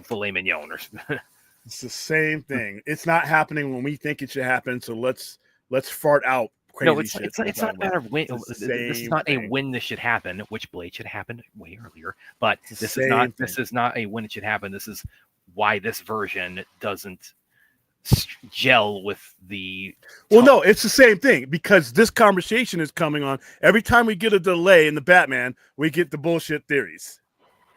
filet mignon or something. It's the same thing. It's not happening when we think it should happen. So let's fart out crazy shit. It's not a matter of when. This is not a when this should happen, which Blade should happen way earlier. But this is not a when it should happen. This is why this version doesn't gel with the no, it's the same thing, because this conversation is coming on every time we get a delay in the Batman, we get the bullshit theories.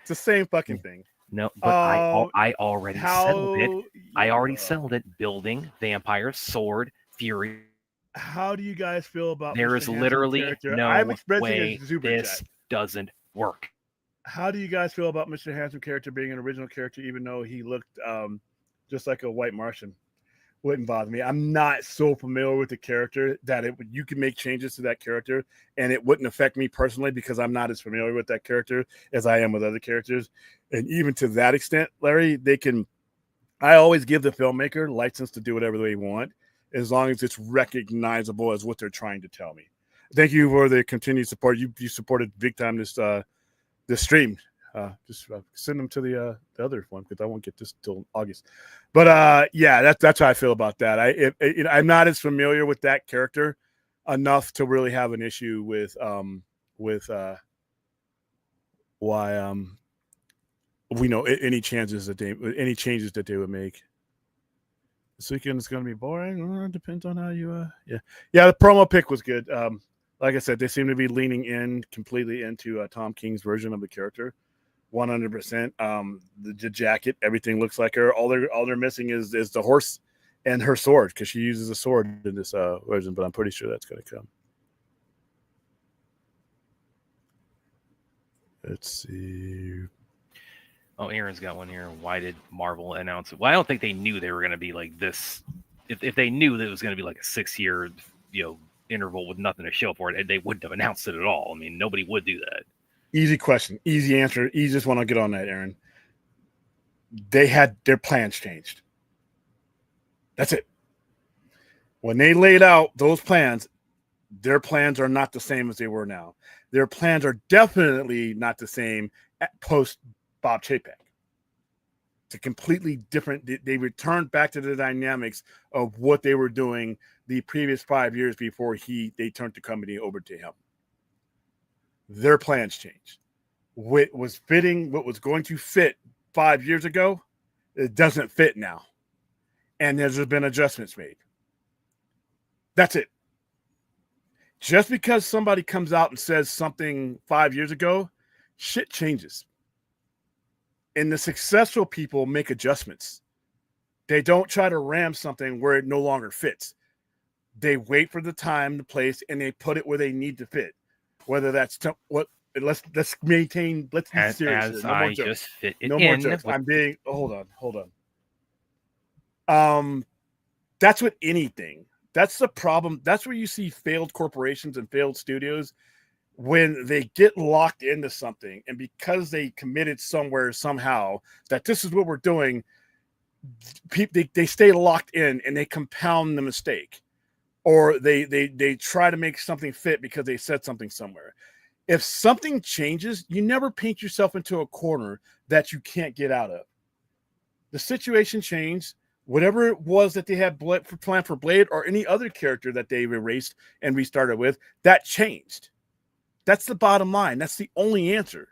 It's the same fucking thing. No, but I already settled it. I already settled it. Building, vampire, sword, fury. How do you guys feel about there is literally no way this doesn't work? How do you guys feel about Mr. Handsome character being an original character, even though he looked just like a white Martian? Wouldn't bother me. I'm not so familiar with the character that you can make changes to that character and it wouldn't affect me personally, because I'm not as familiar with that character as I am with other characters. And even to that extent, Larry, I always give the filmmaker license to do whatever they want, as long as it's recognizable as what they're trying to tell me. Thank you for the continued support. You supported big time this stream. Just send them to the other one, because I won't get this till August. But yeah, that's how I feel about that. I'm not as familiar with that character enough to really have an issue with why we know any changes that any changes that they would make. This weekend is going to be boring. Depends on how you yeah. The promo pic was good. Like I said, they seem to be leaning in completely into Tom King's version of the character. 100%. The jacket, everything looks like her. All they're missing is the horse and her sword, because she uses a sword in this version. But I'm pretty sure that's going to come. Let's see. Oh, Aaron's got one here. Why did Marvel announce it? Well, I don't think they knew they were going to be like this. If they knew that it was going to be like a 6-year interval with nothing to show for it, they wouldn't have announced it at all. I mean, nobody would do that. Easy question, easy answer. Easiest one. I'll get on that, Aaron. They had their plans changed. That's it. When they laid out those plans, their plans are not the same as they were now. Their plans are definitely not the same post Bob Chapek. It's a completely different. They returned back to the dynamics of what they were doing the previous 5 years before they turned the company over to him. Their plans changed. What was fitting, what was going to fit 5 years ago, it doesn't fit now. And there's been adjustments made. That's it. Just because somebody comes out and says something 5 years ago, shit changes. And the successful people make adjustments. They don't try to ram something where it no longer fits. They wait for the time, the place, and they put it where they need to fit. Whether that's let's maintain. Let's be serious. As No more I jokes. just fit it No in. more jokes. I'm being. Hold on. That's with anything. That's the problem. That's where you see failed corporations and failed studios when they get locked into something, and because they committed somewhere somehow that this is what we're doing, they stay locked in and they compound the mistake, or they try to make something fit because they said something somewhere. If something changes, you never paint yourself into a corner that you can't get out of. The situation changed. Whatever it was that they had planned for Blade or any other character that they've erased and restarted with, that changed. That's the bottom line. That's the only answer.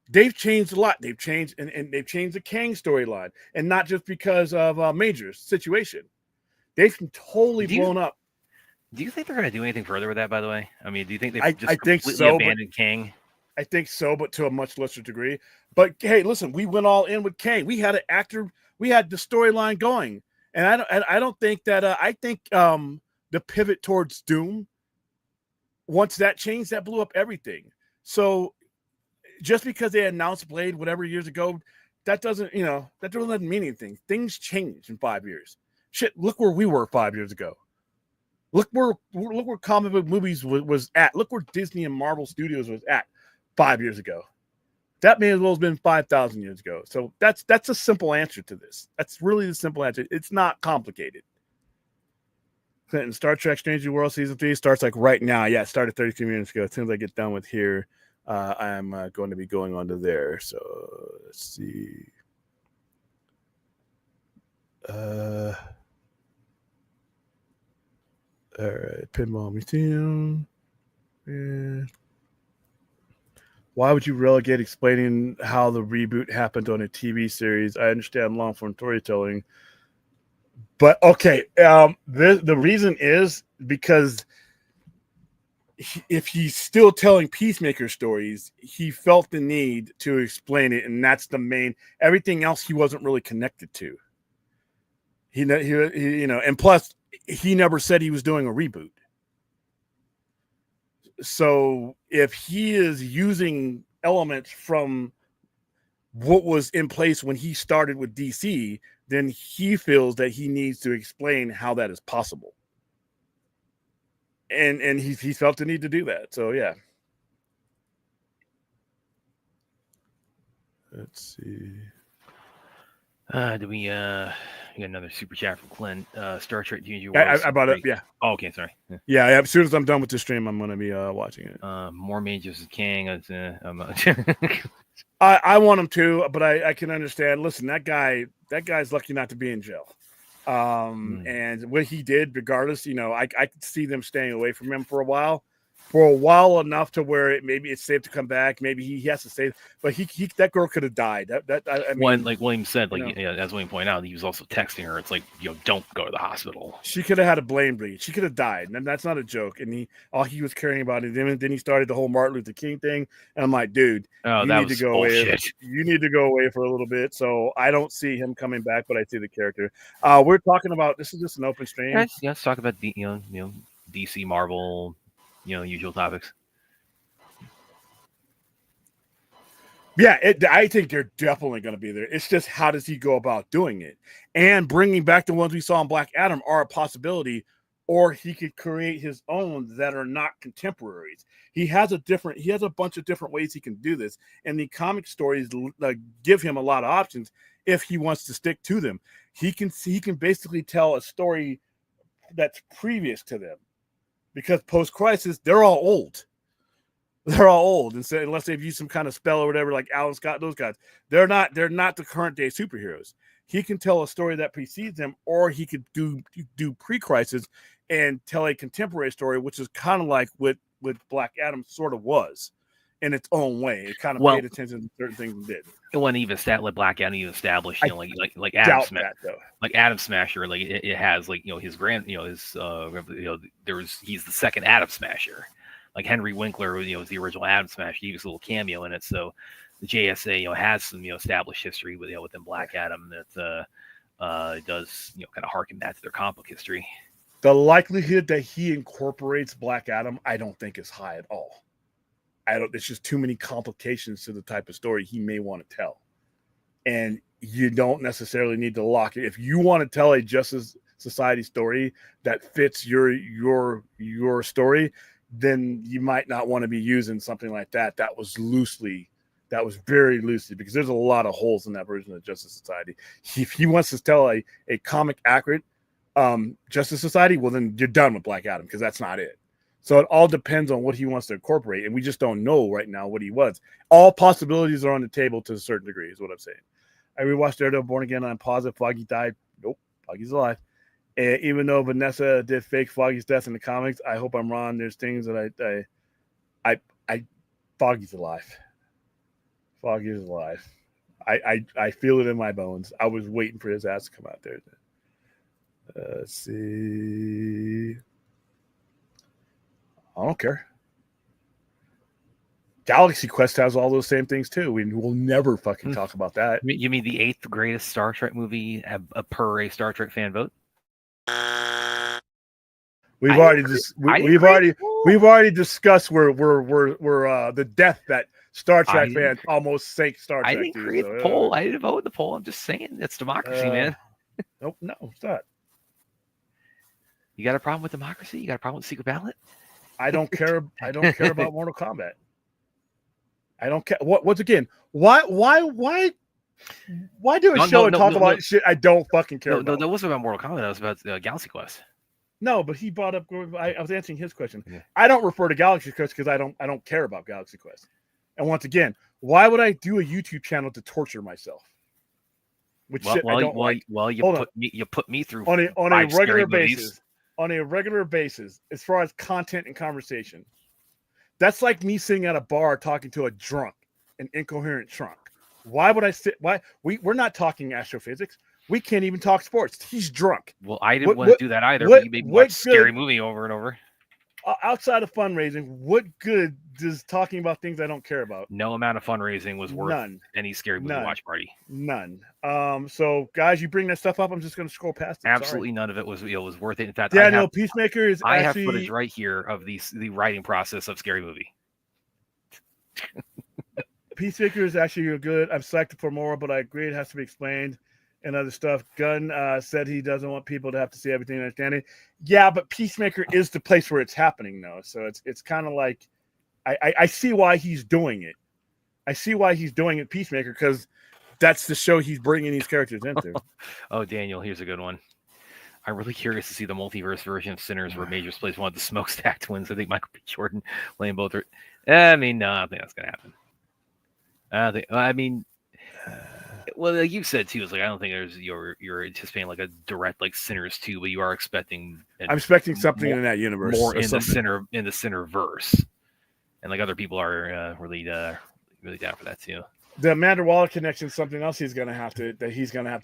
They've changed a lot. They've changed, and they've changed the Kang storyline, and not just because of Major's situation. They've totally blown up. Do you think they're going to do anything further with that? By the way, I mean, do you think they've just think completely so, abandoned Kang? I think so, but to a much lesser degree. But hey, listen, we went all in with Kang. We had an actor. We had the storyline going, and I don't think that. I think the pivot towards Doom. Once that changed, that blew up everything. So just because they announced Blade whatever years ago, that doesn't mean anything. Things change in 5 years. Shit, look where we were 5 years ago. Look where comic book movies was at. Look where Disney and Marvel Studios was at 5 years ago. That may as well have been 5,000 years ago. So that's a simple answer to this. That's really the simple answer. It's not complicated. Clinton, Star Trek Strange New World Season 3 starts like right now. Yeah, it started 32 minutes ago. As soon as I get done with here, I'm going to be going on to there. So let's see. All right, Pinball Museum. Yeah. Why would you relegate explaining how the reboot happened on a TV series? I understand long-form storytelling. But okay, the reason is because if he's still telling Peacemaker stories, he felt the need to explain it, and that's the main. Everything else he wasn't really connected to. He and plus he never said he was doing a reboot. So if he is using elements from what was in place when he started with DC, then he feels that he needs to explain how that is possible. And he felt the need to do that. So yeah. Let's see. Do we got another super chat from Clint. Star Trek Union. I brought it up, yeah. Oh, okay, sorry. Yeah, as soon as I'm done with the stream, I'm gonna be watching it. More Majors of Kang. I want him to, but I can understand. Listen, that guy's lucky not to be in jail. And what he did, regardless, I could see them staying away from him for a while enough to where maybe it's safe to come back. Maybe he has to stay, but he that girl could have died. I mean, like William said, as William pointed out, he was also texting her. It's like, don't go to the hospital. She could have had a blame bleed. She could have died, and that's not a joke. And all he was caring about it. Then he started the whole Martin Luther King thing, and I'm like, dude, you need to go away. You need to go away for a little bit. So I don't see him coming back, but I see the character. We're talking about this is just an open stream. Let's talk about the DC, Marvel. Usual topics. Yeah, I think they're definitely going to be there. It's just how does he go about doing it? And bringing back the ones we saw in Black Adam are a possibility, or he could create his own that are not contemporaries. He has a bunch of different ways he can do this, and the comic stories give him a lot of options if he wants to stick to them. He can basically tell a story that's previous to them. Because post-crisis, they're all old. They're all old, and so unless they've used some kind of spell or whatever, like Alan Scott, those guys, they're not the current day superheroes. He can tell a story that precedes them, or he could do pre-crisis and tell a contemporary story, which is kind of like what Black Adam sort of was. in its own way. It kind of Well- paid attention to certain things and did. It wasn't even like Black Adam even established, you know, like Adam Doubt Smasher, that though. like Adam Smasher, like it has like, you know, his he's the second Adam Smasher. Like Henry Winkler, you know, was the original Adam Smasher. He was a little cameo in it. So the JSA, you know, has some, you know, established history with, you know, within Black Adam that does, you know, kind of harken back to their comic book history. The likelihood that he incorporates Black Adam, I don't think is high at all. It's just too many complications to the type of story he may want to tell. And you don't necessarily need to lock it. If you want to tell a Justice Society story that fits your story, then you might not want to be using something like that. That was very loosely, because there's a lot of holes in that version of Justice Society. If he wants to tell a comic accurate Justice Society, well, then you're done with Black Adam, because that's not it. So it all depends on what he wants to incorporate, and we just don't know right now what he was. All possibilities are on the table to a certain degree, is what I'm saying. I rewatched Daredevil Born Again on pause. Foggy died. Nope, Foggy's alive. And even though Vanessa did fake Foggy's death in the comics, I hope I'm wrong. There's things that I Foggy's alive. Foggy is alive. I feel it in my bones. I was waiting for his ass to come out there. Let's see. I don't care. Galaxy Quest has all those same things too. We'll never fucking talk about that. You mean the 8th greatest Star Trek movie per a Star Trek fan vote? We've already discussed where the death that Star Trek fans almost sank Star Trek. I didn't create the poll. I didn't vote in the poll. I'm just saying it's democracy, man. Nope, no, it's not. You got a problem with democracy? You got a problem with secret ballot? I don't care. I don't care about Mortal Kombat. I don't care. Once again, why do a show and talk about shit I don't fucking care about? No, that wasn't about Mortal Kombat. That was about Galaxy Quest. No, but he brought up. I was answering his question. Yeah. I don't refer to Galaxy Quest because I don't care about Galaxy Quest. And once again, why would I do a YouTube channel to torture myself? Which shit I don't like. Well, you put me through on a regular basis. Movies. On a regular basis, as far as content and conversation. That's like me sitting at a bar talking to a drunk, an incoherent drunk. Why would I sit? Why we're not talking astrophysics. We can't even talk sports. He's drunk. Well, I didn't want to do that either. But you made me watch Scary Movie over and over. Outside of fundraising, what good does talking about things I don't care about? No amount of fundraising was worth any Scary Movie watch party. None. So, guys, you bring that stuff up, I'm just going to scroll past it. Absolutely none of it was worth it. In fact, Daniel, Peacemaker is I have footage right here of the writing process of Scary Movie. Peacemaker is actually good. I'm psyched for more, but I agree it has to be explained and other stuff. Gunn said he doesn't want people to have to see everything and understand it. Yeah, but Peacemaker is the place where it's happening, though. So it's kind of like I see why he's doing it. I see why he's doing it, Peacemaker, because that's the show he's bringing these characters into. Oh, Daniel, here's a good one. I'm really curious to see the multiverse version of Sinners where Majors plays one of the Smokestack twins. I think Michael B. Jordan playing both. I mean, no, I don't think that's going to happen. Well, like you said too, it's like I don't think you're anticipating like a direct like Sinners 2, but you are expecting. I'm expecting something in that universe, more in the Sinner verse, and like other people are really down for that too. The Amanda Waller connection is something else he's gonna have to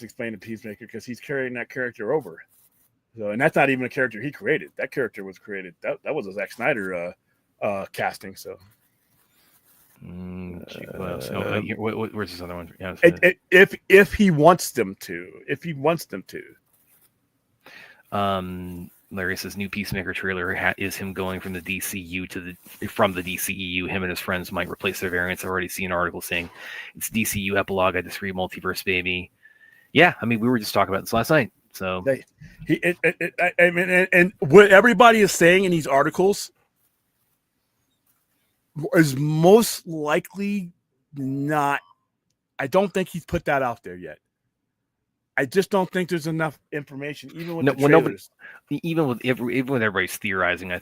explain to Peacemaker, because he's carrying that character over. So, and that's not even a character he created. That character was created. That was a Zack Snyder casting. So. Where's this other one? Yeah, if he wants them to, Larry says new Peacemaker trailer is him going from the DCU from the DCEU. Him and his friends might replace their variants. I've already seen an article saying it's DCU epilogue. I disagree. Multiverse baby. Yeah, I mean we were just talking about this last night. So and what everybody is saying in these articles is most likely not. I don't think he's put that out there yet. I just don't think there's enough information, even with the trailers. Even with everybody's theorizing. I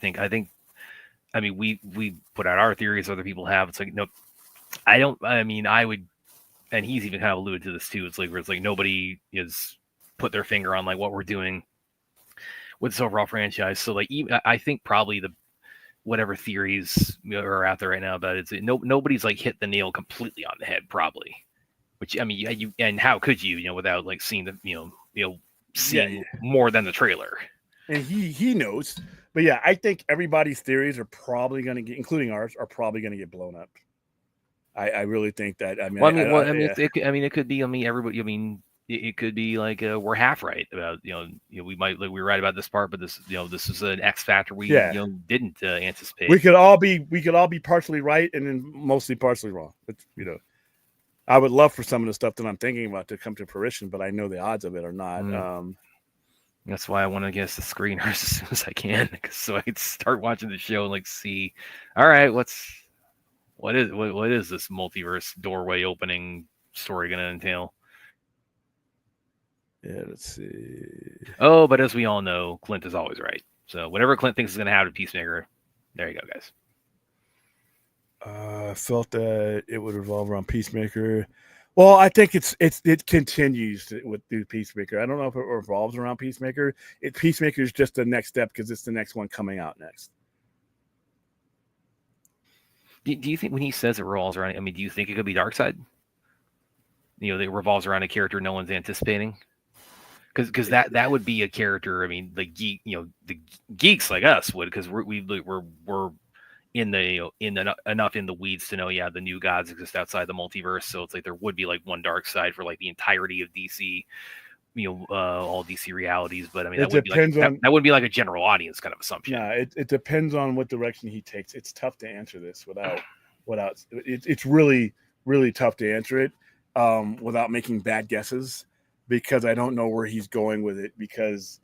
mean, we put out our theories. Other people have. It's like no, I don't. I mean, I would, and he's even kind of alluded to this too. It's like where it's like nobody has put their finger on like what we're doing with this overall franchise. So like, even I think probably whatever theories are out there right now about it. Nobody's like hit the nail completely on the head, probably. Which I mean, you and how could you without like seeing the seeing more than the trailer. And he knows. But yeah, I think everybody's theories are probably going to get, including ours, are probably going to get blown up. I really think that. I mean, it could be. I mean, everybody. I mean, it could be like we're half right about we might we were right about this part, but this this is an X factor we didn't anticipate. We could all be partially right and then mostly partially wrong. But I would love for some of the stuff that I'm thinking about to come to fruition, but I know the odds of it are not. That's why I want to get the screeners as soon as I can, so I can start watching the show and like see, all right, what is this multiverse doorway opening story going to entail? Yeah, let's see. Oh, but as we all know, Clint is always right. So whatever Clint thinks is going to happen to Peacemaker, there you go, guys. I felt that it would revolve around Peacemaker. Well, I think it continues with the Peacemaker. I don't know if it revolves around Peacemaker. Peacemaker is just the next step because it's the next one coming out next. Do you think when he says it revolves around, I mean, do you think it could be Darkseid? That it revolves around a character no one's anticipating? Because that would be a character. I mean, the geeks like us would, because we're in the enough in the weeds to know the new gods exist outside the multiverse. So it's like there would be like one Darkseid for like the entirety of DC, all DC realities. But I mean, that would be like a general audience kind of assumption. Yeah, it depends on what direction he takes. It's tough to answer this without it's really, really tough to answer it without making bad guesses, because I don't know where he's going with it, because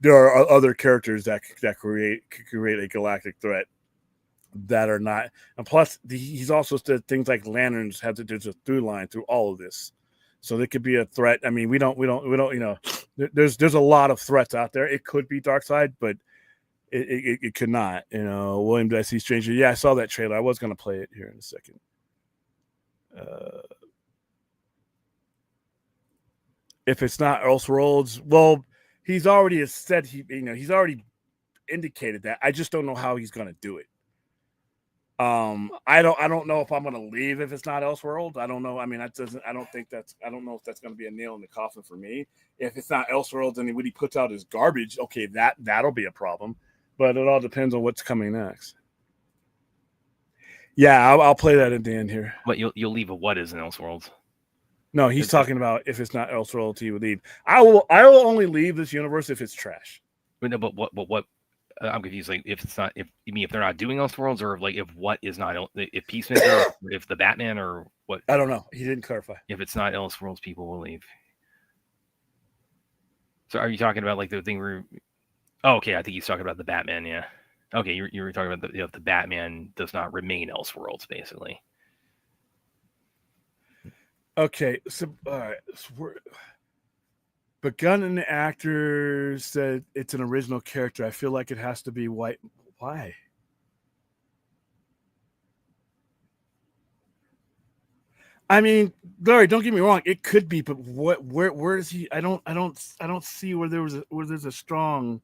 there are other characters that create a galactic threat that are not, and plus he's also said things like lanterns there's a through line through all of this, so there could be a threat. I mean, we don't there's a lot of threats out there. It could be Darkseid, but it could not. William Dicey Stranger. Yeah, I saw that trailer. I was going to play it here in a second. If it's not Elseworlds, well, he's already said he's already indicated that. I just don't know how he's going to do it. I don't know if I'm going to leave if it's not Elseworlds. I don't know. I mean, I don't know if that's going to be a nail in the coffin for me. If it's not Elseworlds and what he puts out is garbage, okay, that'll be a problem. But it all depends on what's coming next. Yeah, I'll play that at the end here. But you'll leave a what is in Elseworlds? No, he's talking about if it's not Elseworlds, he would leave. I will only leave this universe if it's trash. But no, but what? I'm confused. Like, if it's not, if they're not doing Elseworlds, or like if what is not, if Peacemaker, if the Batman, or what? I don't know. He didn't clarify. If it's not Elseworlds, people will leave. So, are you talking about like the thing where? Oh, okay. I think he's talking about the Batman. Yeah. Okay, you were talking about the Batman does not remain Elseworlds, basically. Okay, so all right, but Gunn and the actor said it's an original character. I feel like it has to be white. Why? I mean, Larry, don't get me wrong. It could be, but where is he? I don't see where there's a strong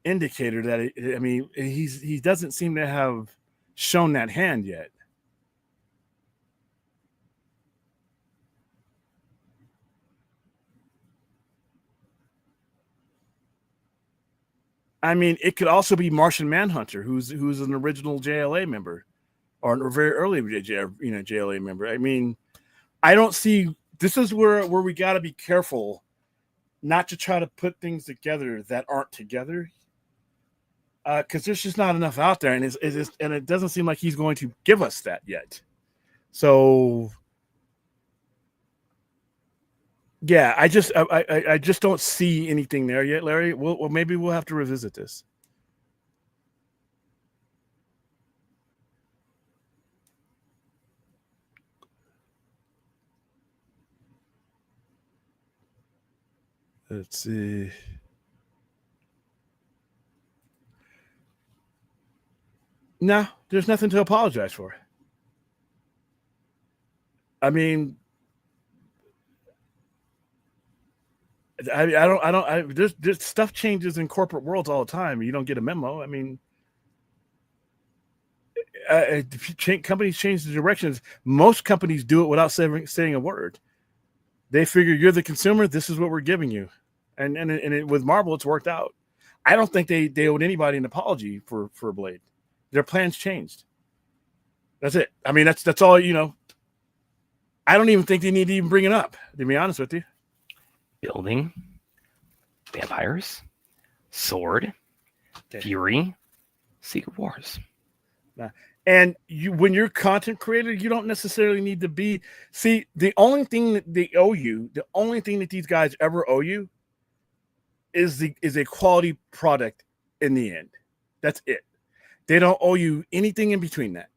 indicator that he doesn't seem to have shown that hand yet. I mean, it could also be Martian Manhunter, who's an original JLA member, or a very early JLA member. I mean, I don't see. This is where we got to be careful, not to try to put things together that aren't together, because there's just not enough out there, and it doesn't seem like he's going to give us that yet. So. Yeah, I just don't see anything there yet, Larry. Well, maybe we'll have to revisit this. Let's see. No, there's nothing to apologize for. I mean, there's stuff changes in corporate worlds all the time. You don't get a memo. I mean, companies change the directions. Most companies do it without saying a word. They figure you're the consumer. This is what we're giving you, and with Marvel, it's worked out. I don't think they owed anybody an apology for Blade. Their plans changed. That's it. I mean, that's all. I don't even think they need to even bring it up. To be honest with you, Building, vampires, sword, Fury, Secret Wars. And when you're a content creator, you don't necessarily need to be. See, the only thing that they owe you, the only thing that these guys ever owe you, is a quality product in the end. That's it. They don't owe you anything in between that.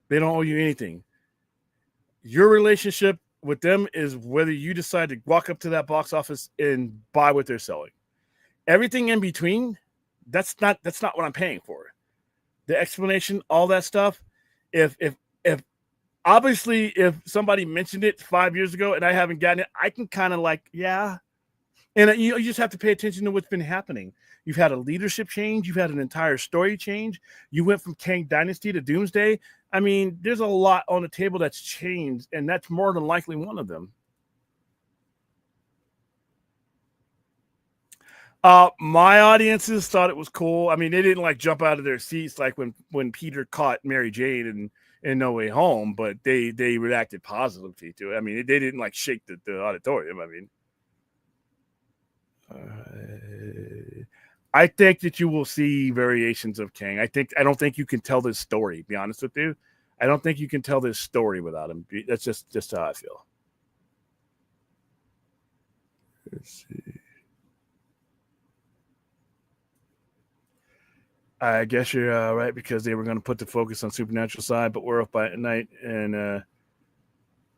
They don't owe you anything. Your relationship with them is whether you decide to walk up to that box office and buy what they're selling. Everything in between, that's not what I'm paying for. The explanation, all that stuff. If obviously if somebody mentioned it 5 years ago and I haven't gotten it, I can kind of yeah. And you just have to pay attention to what's been happening. You've had a leadership change. You've had an entire story change. You went from Kang Dynasty to Doomsday. I mean, there's a lot on the table that's changed, and that's more than likely one of them. My audiences thought it was cool. I mean, they didn't jump out of their seats like when Peter caught Mary Jane in No Way Home, but they reacted positively to it. I mean, they didn't shake the auditorium. I mean, I think that you will see variations of Kang. I don't think you can tell this story. To be honest with you, I don't think you can tell this story without him. That's just how I feel. Let's see. I guess you're right because they were going to put the focus on supernatural side, but we're up by night and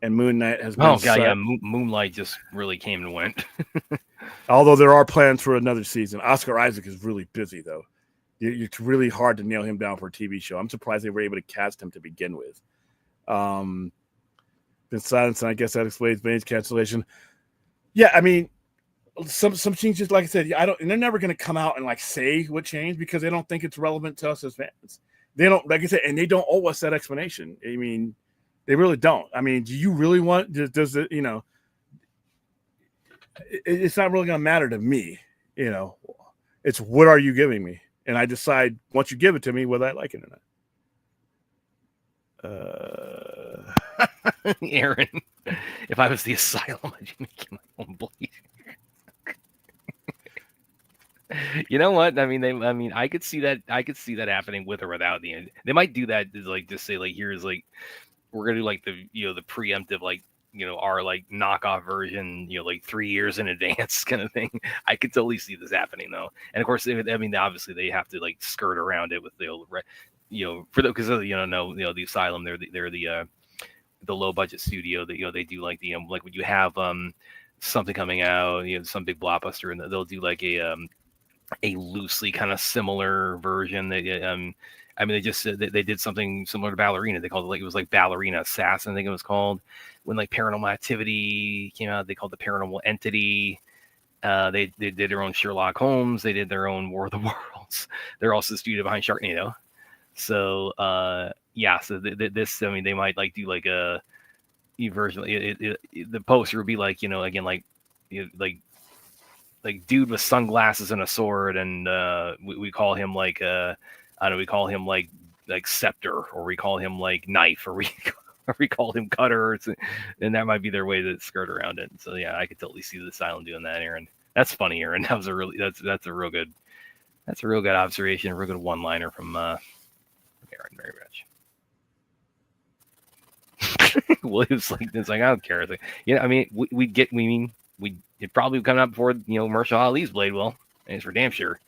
Moon Knight has been. Oh god, yeah, Moonlight just really came and went. Although there are plans for another season. Oscar Isaac is really busy though. It's really hard to nail him down for a TV show. I'm surprised they were able to cast him to begin with. Been silenced, and I guess that explains Bane's cancellation. Yeah, I mean, some changes, like I said, and they're never going to come out and say what changed because they don't think it's relevant to us as fans. They don't, like I said, and they don't owe us that explanation. I mean, they really don't. I mean, do you really want? Does it? It's not really going to matter to me. It's what are you giving me, and I decide once you give it to me whether I like it or not. Aaron, if I was the Asylum, I'd be making my own Blade. You know what? I mean, I could see that. I could see that happening with or without the end. They might do that. Just say here's we're gonna do the preemptive our knockoff version 3 years in advance kind of thing. I could totally see this happening though. And of course, obviously they have to skirt around it with because the Asylum they're the low budget studio that they do when you have something coming out, some big blockbuster, and they'll do a loosely kind of similar version. They just said that they did something similar to Ballerina. They called it it was Ballerina Assassin, I think it was called. When Paranormal Activity came out, they called it Paranormal Entity. They did their own Sherlock Holmes. They did their own War of the Worlds. They're also the studio behind Sharknado. So so this they might do a version. The poster would be dude with sunglasses and a sword, and we call him we call him Scepter, or we call him Knife, or we call him Cutter, and that might be their way to skirt around it. So yeah, I could totally see the Asylum doing that, Aaron. That's funny, Aaron. That's a real good observation, a real good one-liner from Aaron, very much. Williams I don't care. It probably come out before Mahershala Ali's Blade will. It's for damn sure.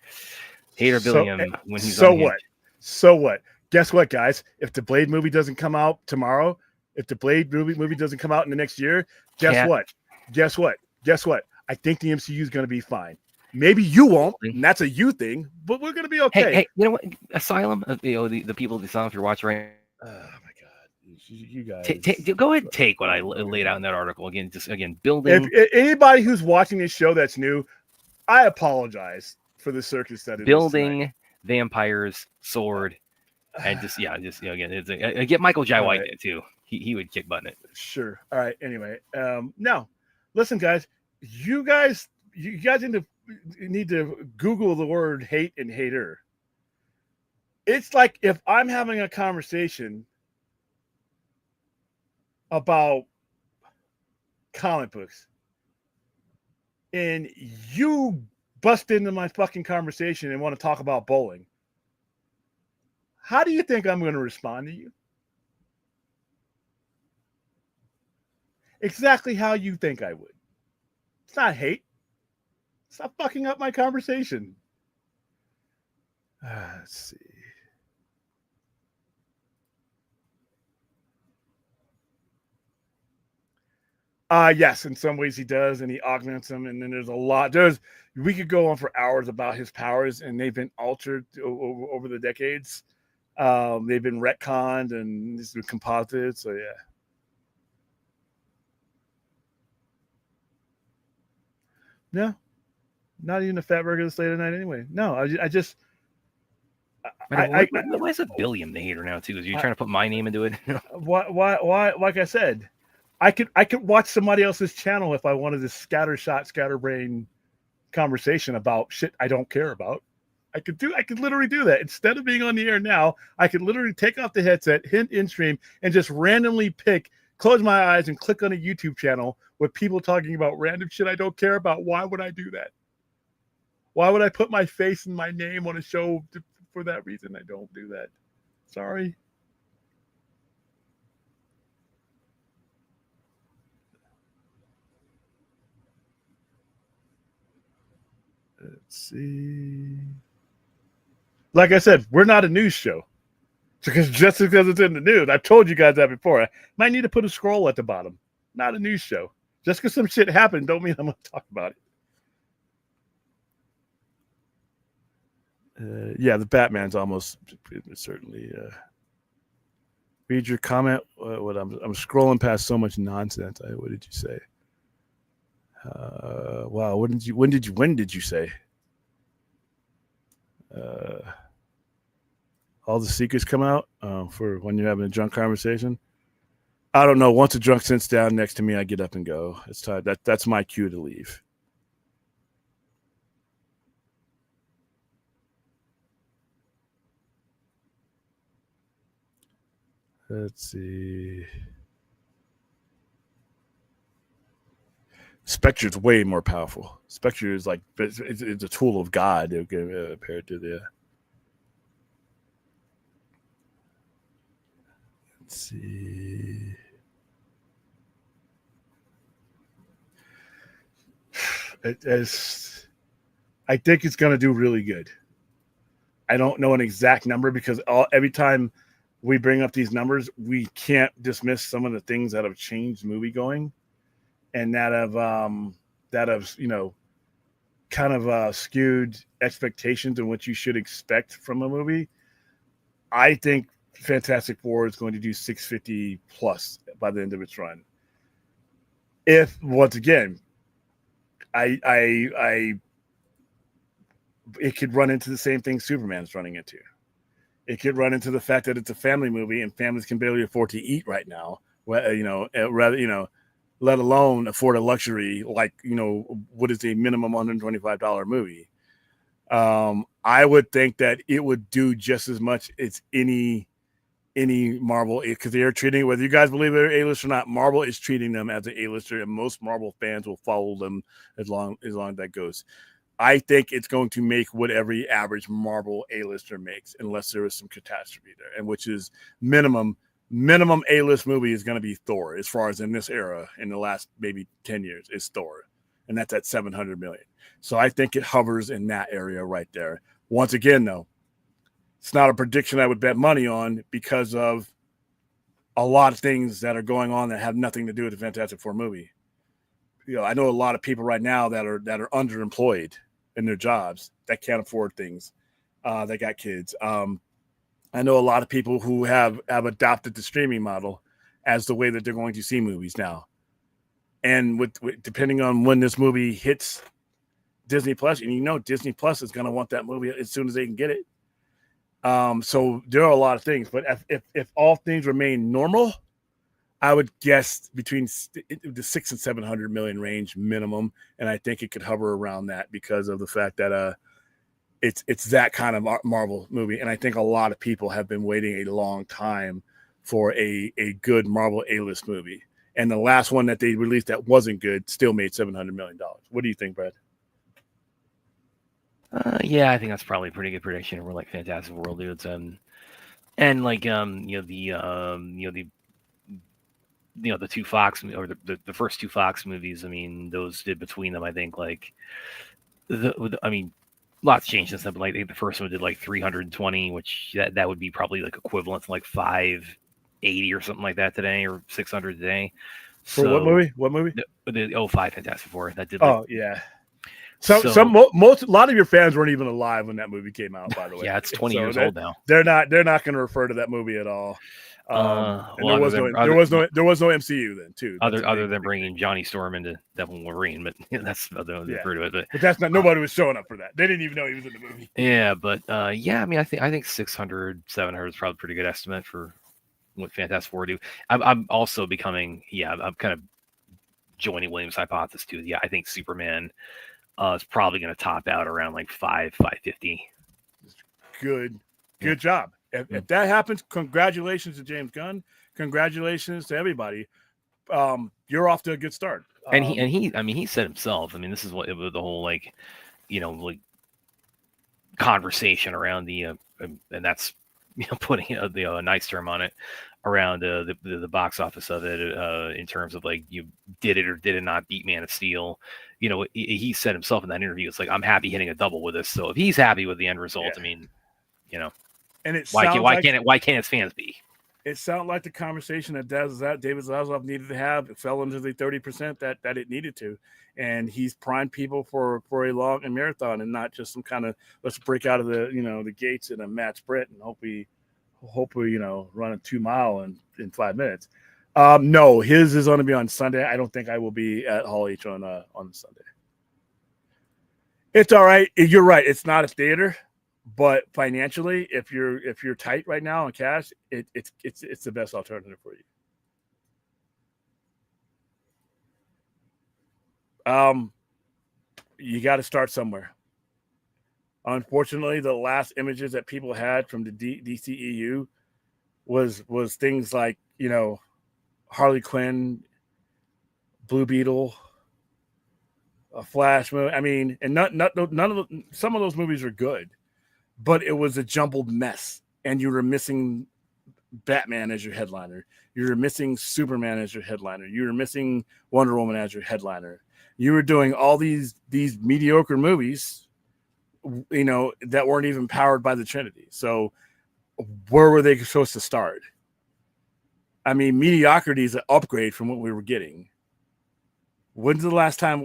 Hater Billiam when he's so what? So what? Guess what, guys? If the Blade movie doesn't come out tomorrow, if the Blade movie doesn't come out in the next year, guess what? I think the MCU is going to be fine. Maybe you won't, and that's a you thing, but we're going to be okay. Hey, you know what? Asylum, the people of the Asylum, if you're watching right. Oh my God, you guys. Go ahead and take what I laid out in that article again. Building. If anybody who's watching this show that's new, I apologize for the circus that it building, is vampires, sword, And just again, get Michael Jai White right. there too. He would kick button it. Sure. All right. Anyway, now listen, guys. You guys need to Google the word hate and hater. It's like if I'm having a conversation about comic books and you bust into my fucking conversation and want to talk about bowling. How do you think I'm going to respond to you? Exactly how you think I would. It's not hate. Stop fucking up my conversation. Let's see. Yes, in some ways he does, and he augments them. And then there's a lot. We could go on for hours about his powers, and they've been altered over the decades. They've been retconned and this been composited. So yeah. No, not even a fat burger this late at night anyway. No, I just. Why is it Billiam the hater now too? Is you trying to put my name into it? Why? Like I said, I could watch somebody else's channel if I wanted this scatterbrain conversation about shit I don't care about. I could literally do that. Instead of being on the air now, I could literally take off the headset, hit in stream, and just randomly close my eyes and click on a YouTube channel with people talking about random shit I don't care about. Why would I do that? Why would I put my face and my name on a show for that reason? I don't do that. Sorry. Let's see. Like I said, we're not a news show. Just because it's in the news. I've told you guys that before. I might need to put a scroll at the bottom. Not a news show. Just because some shit happened don't mean I'm going to talk about it. Yeah, the Batman's almost certainly. Read your comment. What I'm scrolling past so much nonsense. What did you say? Wow. When did you say? All the secrets come out for when you're having a drunk conversation. I don't know. Once a drunk sits down next to me, I get up and go. It's time. That's my cue to leave. Let's see. Spectre is way more powerful. Spectre is like it's a tool of God compared to the. Let's see. I think it's going to do really good. I don't know an exact number because every time we bring up these numbers, we can't dismiss some of the things that have changed movie going and that have kind of skewed expectations and what you should expect from a movie. I think Fantastic Four is going to do 650 plus by the end of its run. If once again, it could run into the same thing Superman's running into. It could run into the fact that it's a family movie and families can barely afford to eat right now. Let alone afford a luxury like what is a minimum $125 movie. I would think that it would do just as much as any Marvel, because they're treating, whether you guys believe they're A-list or not, Marvel is treating them as an A-lister, and most Marvel fans will follow them as long as that goes. I think it's going to make what every average Marvel A-lister makes, unless there is some catastrophe there, and which is minimum A-list movie is going to be Thor, as far as in this era, in the last maybe 10 years, is Thor, and that's at $700 million. So I think it hovers in that area right there. Once again, though, it's not a prediction I would bet money on because of a lot of things that are going on that have nothing to do with the Fantastic Four movie. I know a lot of people right now that are underemployed in their jobs that can't afford things. They got kids. I know a lot of people who have adopted the streaming model as the way that they're going to see movies now. And with depending on when this movie hits Disney Plus, and Disney Plus is going to want that movie as soon as they can get it. So there are a lot of things, but if all things remain normal, I would guess between the 600 and 700 million range minimum, and I think it could hover around that because of the fact that it's that kind of Marvel movie, and I think a lot of people have been waiting a long time for a good Marvel A-list movie, and the last one that they released that wasn't good still made $700 million. What do you think, Brad? Yeah, I think that's probably a pretty good prediction. We're like Fantastic World dudes, and like the two Fox or the first two Fox movies. I mean, those did between them. I think like I mean, lots changed since then. But like the first one did like 320, which that would be probably like equivalent to like 580 or something like that today, or 600 today. For what movie? What movie? The 05 Fantastic Four that did. Like, oh yeah. A lot of your fans weren't even alive when that movie came out. By the way, yeah, it's 20 years old now. They're not going to refer to that movie at all. Well, there was no MCU then too. Other than bringing Johnny Storm into Devil Wolverine, but that's other refer to it. But that's not nobody was showing up for that. They didn't even know he was in the movie. Yeah, but yeah, I mean, I think 600, 700 is probably a pretty good estimate for what Fantastic Four do. I'm also becoming I'm kind of joining Williams' hypothesis too. Yeah, I think Superman is probably going to top out around like 550. Good job. If that happens, congratulations to James Gunn. Congratulations to everybody. You're off to a good start. And he said himself. I mean, this is what the whole like conversation around the and that's putting a nice term on it around the box office of it in terms of like you did it or did it not beat Man of Steel. He said himself in that interview, it's like, I'm happy hitting a double with this. So if he's happy with the end result, I mean, and why can't his fans be? It sounded like the conversation that David Zaslav needed to have. It fell into the 30% that it needed to, and he's primed people for a long marathon and not just some kind of let's break out of the gates in a mad sprint and hope we run a 2 mile in 5 minutes. No, his is going to be on Sunday. I don't think I will be at Hall H on Sunday. It's all right. You're right. It's not a theater. But financially, if you're tight right now on cash, it's the best alternative for you. You got to start somewhere. Unfortunately, the last images that people had from the DCEU was things like Harley Quinn, Blue Beetle, a Flash movie. I mean, and none of some of those movies are good. But it was a jumbled mess, and you were missing Batman as your headliner. You were missing Superman as your headliner. You were missing Wonder Woman as your headliner. You were doing all these mediocre movies, that weren't even powered by the Trinity. So where were they supposed to start? I mean, mediocrity is an upgrade from what we were getting. When's the last time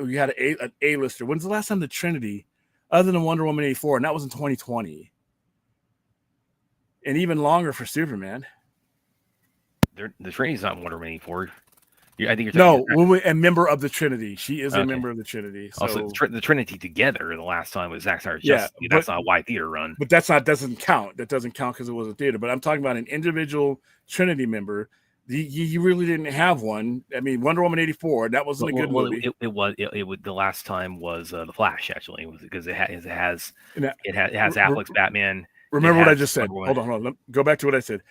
we had an A-lister? When's the last time the Trinity, other than Wonder Woman 84, and that was in 2020. And even longer for Superman. The Trinity's not Wonder Woman 84. I think you're a member of the Trinity. She is a member of the Trinity. So. Also, the Trinity together the last time was Zack Snyder's Justice League. That's not a wide theater run. But doesn't count. That doesn't count because it was a theater. But I'm talking about an individual Trinity member. You really didn't have one. I mean, Wonder Woman 84, that wasn't a good movie. It was the last time was The Flash, actually. It was because it has Affleck's Batman. Remember what I just said. Hold on. Go back to what I said.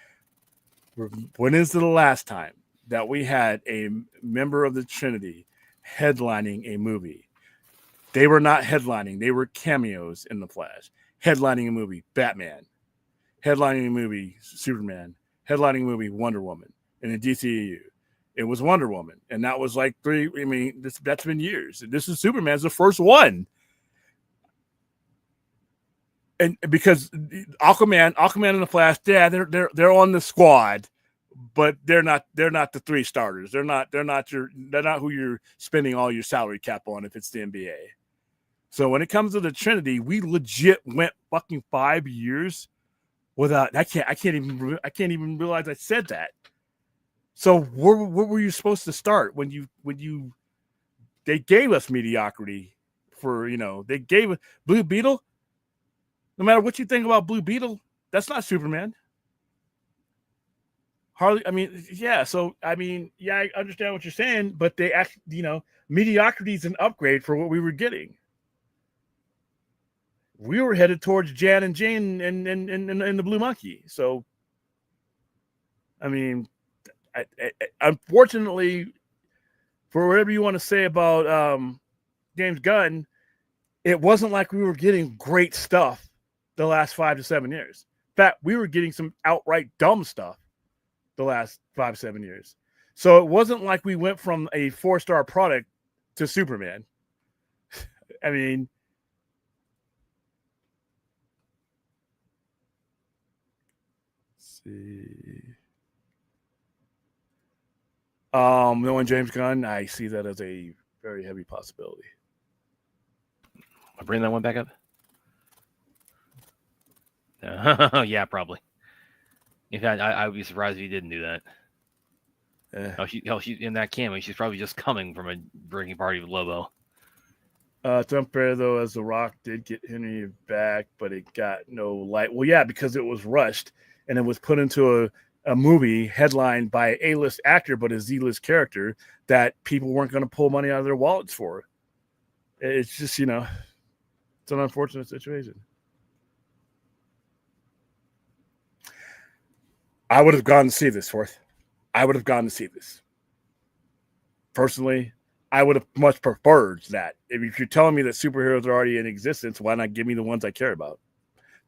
When is the last time that we had a member of the Trinity headlining a movie? They were not headlining. They were cameos in The Flash. Headlining a movie, Batman. Headlining a movie, Superman. Headlining a movie, Wonder Woman. In the DCEU, it was Wonder Woman, and that was like that's been years. This is Superman's the first one, and because Aquaman and the Flash, they're on the squad, but they're not the three starters. They're not who you're spending all your salary cap on if it's the NBA. So when it comes to the Trinity, we legit went fucking 5 years without. I can't even realize I said that. So where were you supposed to start when they gave us mediocrity for they gave Blue Beetle. No matter what you think about Blue Beetle, that's not Superman. Harley, I mean, yeah. So, I mean, yeah, I understand what you're saying, but they actually, mediocrity is an upgrade for what we were getting. We were headed towards Jan and Jane and the Blue Monkey. So, I mean, unfortunately, for whatever you want to say about James Gunn, it wasn't like we were getting great stuff the last 5 to 7 years. In fact, we were getting some outright dumb stuff the last 5 to 7 years. So it wasn't like we went from a 4-star product to Superman. I mean, let's see. Knowing James Gunn, I see that as a very heavy possibility. I'll bring that one back up. Yeah, probably. In fact, I would be surprised if he didn't do that. She's in that cameo. She's probably just coming from a drinking party with Lobo. It's unfair, though, as The Rock did get Henry back, but it got no light. Well, yeah, because it was rushed, and it was put into a movie headlined by an A-list actor, but a Z-list character that people weren't going to pull money out of their wallets for. It's just, it's an unfortunate situation. I would have gone to see this, Forth. I would have gone to see this. Personally, I would have much preferred that. If you're telling me that superheroes are already in existence, why not give me the ones I care about?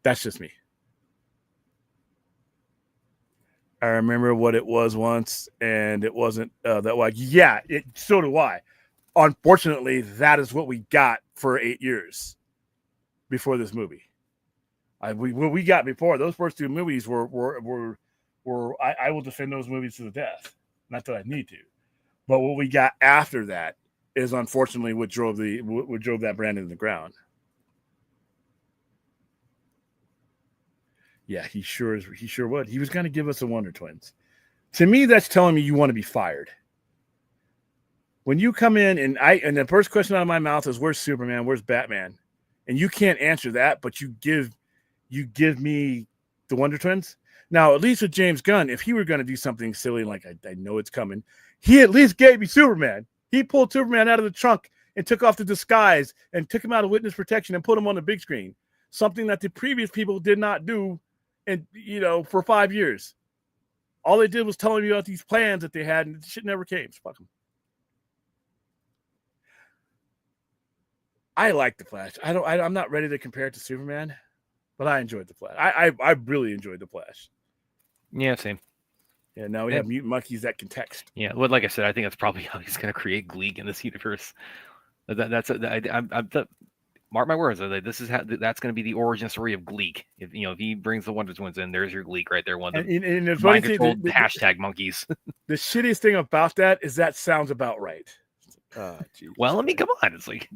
That's just me. I remember what it was once, and it wasn't that way. Yeah, so do I. Unfortunately, that is what we got for 8 years before this movie. What we got before, those first 2 movies were I will defend those movies to the death. Not that I need to, but what we got after that is unfortunately what drove that brand into the ground. Yeah, he sure would. He was going to give us the Wonder Twins. To me, that's telling me you want to be fired. When you come in and the first question out of my mouth is, "Where's Superman? Where's Batman?" And you can't answer that, but you give me the Wonder Twins. Now, at least with James Gunn, if he were going to do something silly like I know it's coming, he at least gave me Superman. He pulled Superman out of the trunk and took off the disguise and took him out of witness protection and put him on the big screen. Something that the previous people did not do, and for 5 years. All they did was telling you about these plans that they had, and shit never came. Fuck them. I like the Flash. I'm not ready to compare it to Superman, but I enjoyed the Flash. I really enjoyed the Flash. Yeah, same. Yeah, now we have mutant monkeys that can text. Yeah, well, like I said, I think that's probably how he's going to create Gleek in this universe. Mark my words. That's going to be the origin story of Gleek. If he brings the Wonder Twins in, there's your Gleek right there. One of the mind-controlled hashtag monkeys. The shittiest thing about that is that sounds about right. Well, I mean, come on. It's like,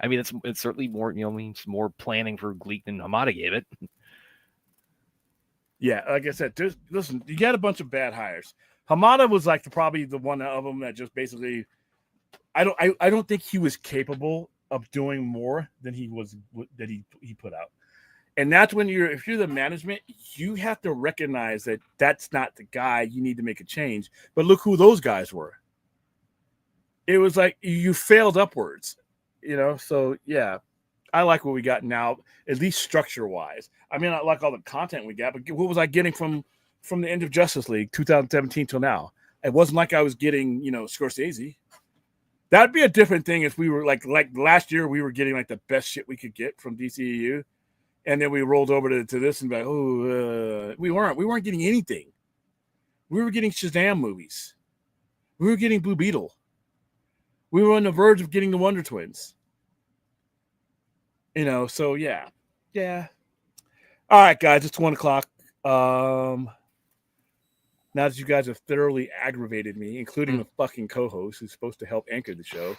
I mean, it's certainly more. Means more planning for Gleek than Hamada gave it. Yeah, like I said, listen, you got a bunch of bad hires. Hamada was like probably the one of them that just basically, I don't think he was capable of doing more than he put out. And that's when if you're the management, you have to recognize that that's not the guy. You need to make a change. But look who those guys were. It was like you failed upwards, So yeah, I like what we got now, at least structure wise. I mean, I like all the content we got, but what was I getting from the end of Justice League 2017 till now? It wasn't like I was getting, Scorsese. That'd be a different thing if we were like last year, we were getting like the best shit we could get from DCEU. And then we rolled over to this and be like, we weren't getting anything. We were getting Shazam movies. We were getting Blue Beetle. We were on the verge of getting the Wonder Twins. So yeah. All right, guys, it's 1:00. Now that you guys have thoroughly aggravated me, including the fucking co-host who's supposed to help anchor the show.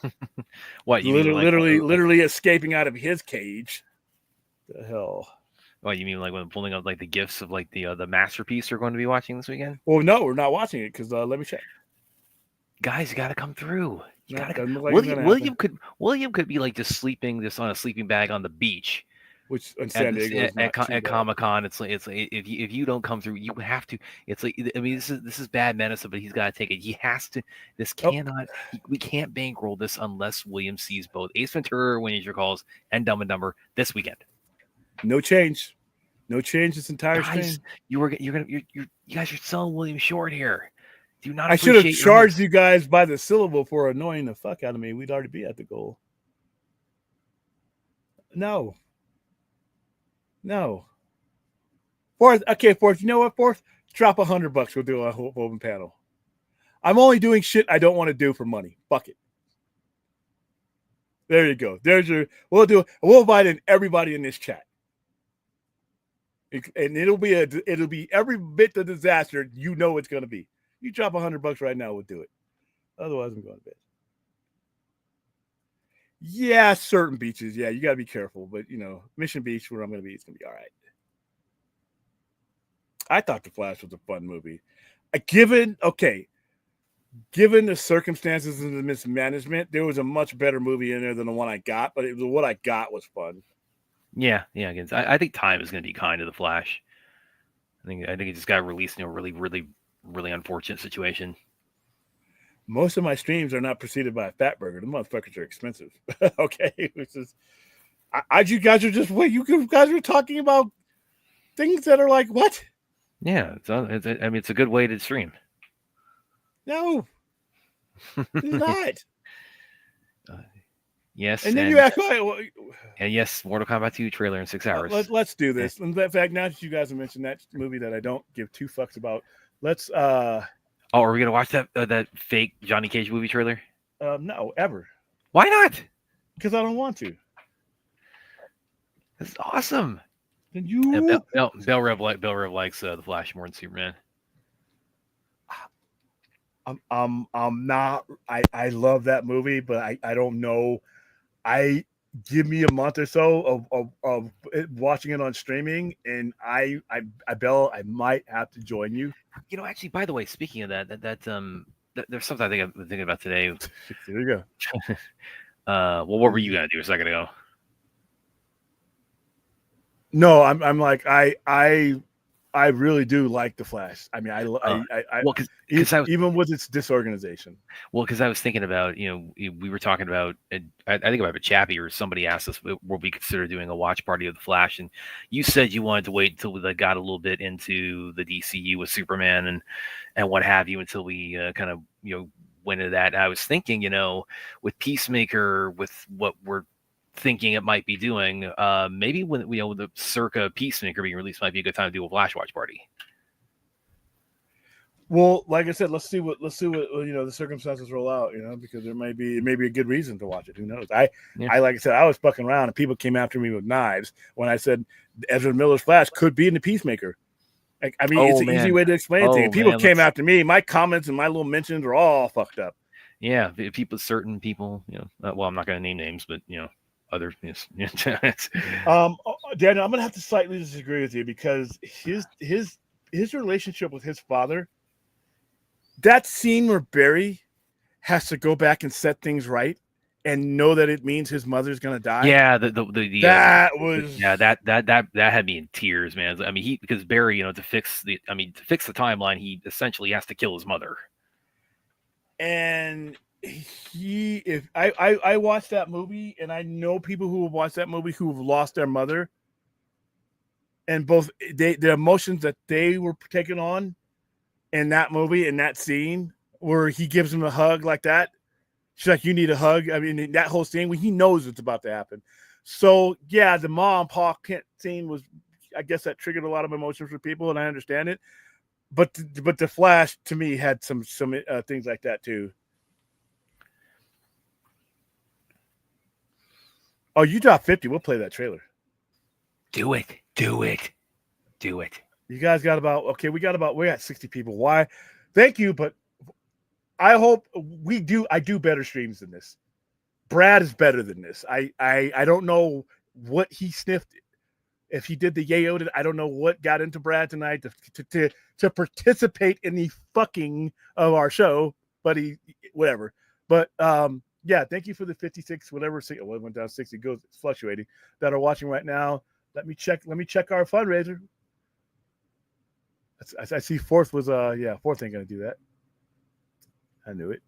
What you literally escaping out of his cage. The hell. What you mean, like when pulling up like the gifts of like the masterpiece you're going to be watching this weekend? Well, no, we're not watching it because let me check. Guys, you got to come through. Like William could be like just sleeping on a sleeping bag on the beach which in San Diego is not too at bad. Comic Con, it's like if you don't come through, you have to. It's like, I mean, this is bad medicine, but he's got to take it. He has to. This Oh. cannot. We can't bankroll this unless Williams sees both Ace Ventura, When Nature Calls, and Dumb and Dumber this weekend. No change this entire Guys, stream. you guys are selling William short here. Do you not? I should have appreciate charged you guys by the syllable for annoying the fuck out of me. We'd already be at the goal. No. Fourth, you know what? Fourth, drop $100. We'll do a whole open panel. I'm only doing shit I don't want to do for money. Fuck it. There you go. We'll invite in everybody in this chat. And it'll be every bit the disaster you know it's going to be. You drop $100 right now, we'll do it. Otherwise, I'm going to bed. Yeah, certain beaches. Yeah, you got to be careful. But, Mission Beach, where I'm going to be, it's going to be all right. I thought The Flash was a fun movie. Given the circumstances and the mismanagement, there was a much better movie in there than the one I got. But what I got was fun. Yeah. Again, I think time is going to be kind to The Flash. I think it just got released in a really, really, really unfortunate situation. Most of my streams are not preceded by a fat burger. The motherfuckers are expensive. Okay, which is, you guys are just wait. You guys are talking about things that are like what? Yeah, it's a good way to stream. No, it's not. Yes, and then you ask why. And yes, Mortal Kombat 2 trailer in 6 hours. Let's do this. In fact, now that you guys have mentioned that movie that I don't give two fucks about, let's. Oh, are we gonna watch that fake Johnny Cage movie trailer? No, ever. Why not? Because I don't want to. This is awesome. Then you. Yeah, Bell Rev likes The Flash more than Superman. I'm not. I love that movie, but I don't know. Give me a month or so of watching it on streaming, and Bell, I might have to join you. Actually, by the way, speaking of that there's something I think I've been thinking about today. There you go. Well, what were you gonna do a second ago? No, I'm like I really do like The Flash. I mean, even with its disorganization. Well, because I was thinking about, we were talking about, I think about Chappie or somebody asked us would we consider doing a watch party of The Flash, and you said you wanted to wait until we got a little bit into the DCU with Superman and what have you until we kind of went into that. And I was thinking, with Peacemaker, with what we're thinking it might be doing, maybe when the circa Peacemaker being released might be a good time to do a Flash watch party. Well, like I said, let's see what the circumstances roll out, because it may be a good reason to watch it. Who knows? I like I said, I was fucking around and people came after me with knives when I said Ezra Miller's Flash could be in the Peacemaker. It's an easy way to explain things. People came after me. My comments and my little mentions are all fucked up. Yeah, certain people, well, I'm not going to name names, but other Daniel, I'm gonna have to slightly disagree with you because his relationship with his father, that scene where Barry has to go back and set things right and know that it means his mother's gonna die. Yeah, that had me in tears, man. I mean, because Barry, to fix the timeline, he essentially has to kill his mother. And I watched that movie, and I know people who have watched that movie who have lost their mother, and both the emotions that they were taking on in that movie, in that scene where he gives him a hug like that. She's like, "You need a hug." I mean, that whole scene when he knows it's about to happen. So yeah, the mom Pa Kent scene was, I guess, that triggered a lot of emotions for people, and I understand it. But the Flash to me had some things like that too. Oh, you dropped 50. We'll play that trailer. Do it. You guys got we're at 60 people. Why? Thank you, but I hope I do better streams than this. Brad is better than this. I don't know what he sniffed. If he did the yayo, I don't know what got into Brad tonight to participate in the fucking of our show, but whatever. But yeah, thank you for the 56, whatever. Well, it went down 60, it's fluctuating, that are watching right now. Let me check our fundraiser. I see fourth was fourth ain't gonna do that. I knew it.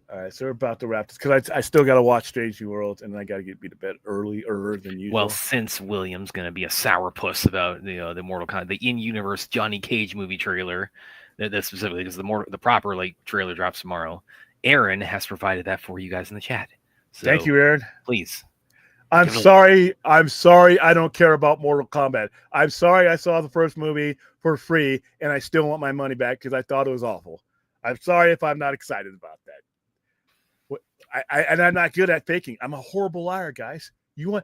All right, so we're about to wrap this because I still got to watch Strange New Worlds, and then I got to be to bed earlier than usual. Well, since William's going to be a sourpuss about the Mortal Kombat, the in-universe Johnny Cage movie trailer, that specifically because the proper trailer drops tomorrow. Aaron has provided that for you guys in the chat. So, thank you, Aaron. Please. I'm sorry. I don't care about Mortal Kombat. I'm sorry I saw the first movie for free, and I still want my money back because I thought it was awful. I'm sorry if I'm not excited about that. I'm not good at faking. I'm a horrible liar, guys. You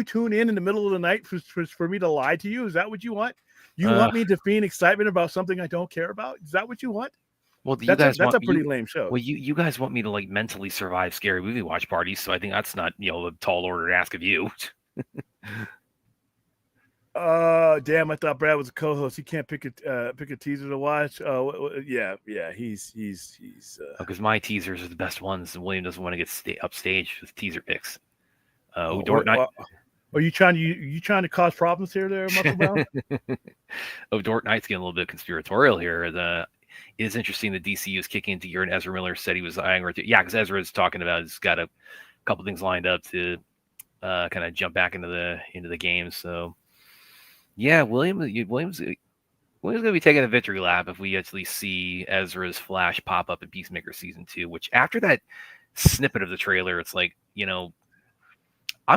tune in the middle of the night for me to lie to you? Is that what you want? You want me to feign excitement about something I don't care about? Is that what you want? Well, that's a pretty lame show. Well, you guys want me to mentally survive scary movie watch parties, so I think that's not a tall order to ask of you. Damn! I thought Brad was a co-host. He can't pick a teaser to watch. Yeah. He's. Because my teasers are the best ones, and William doesn't want to get upstage with teaser picks. Are you trying to cause problems here, there, Muscle Brown? Dort Knight's getting a little bit conspiratorial here. It is interesting that DCU is kicking into gear, and Ezra Miller said he was eyeing. Yeah, because Ezra is talking about he's got a couple things lined up to kind of jump back into the game. So. Yeah, William's going to be taking a victory lap if we actually see Ezra's Flash pop up in Peacemaker Season 2, which after that snippet of the trailer, it's I'm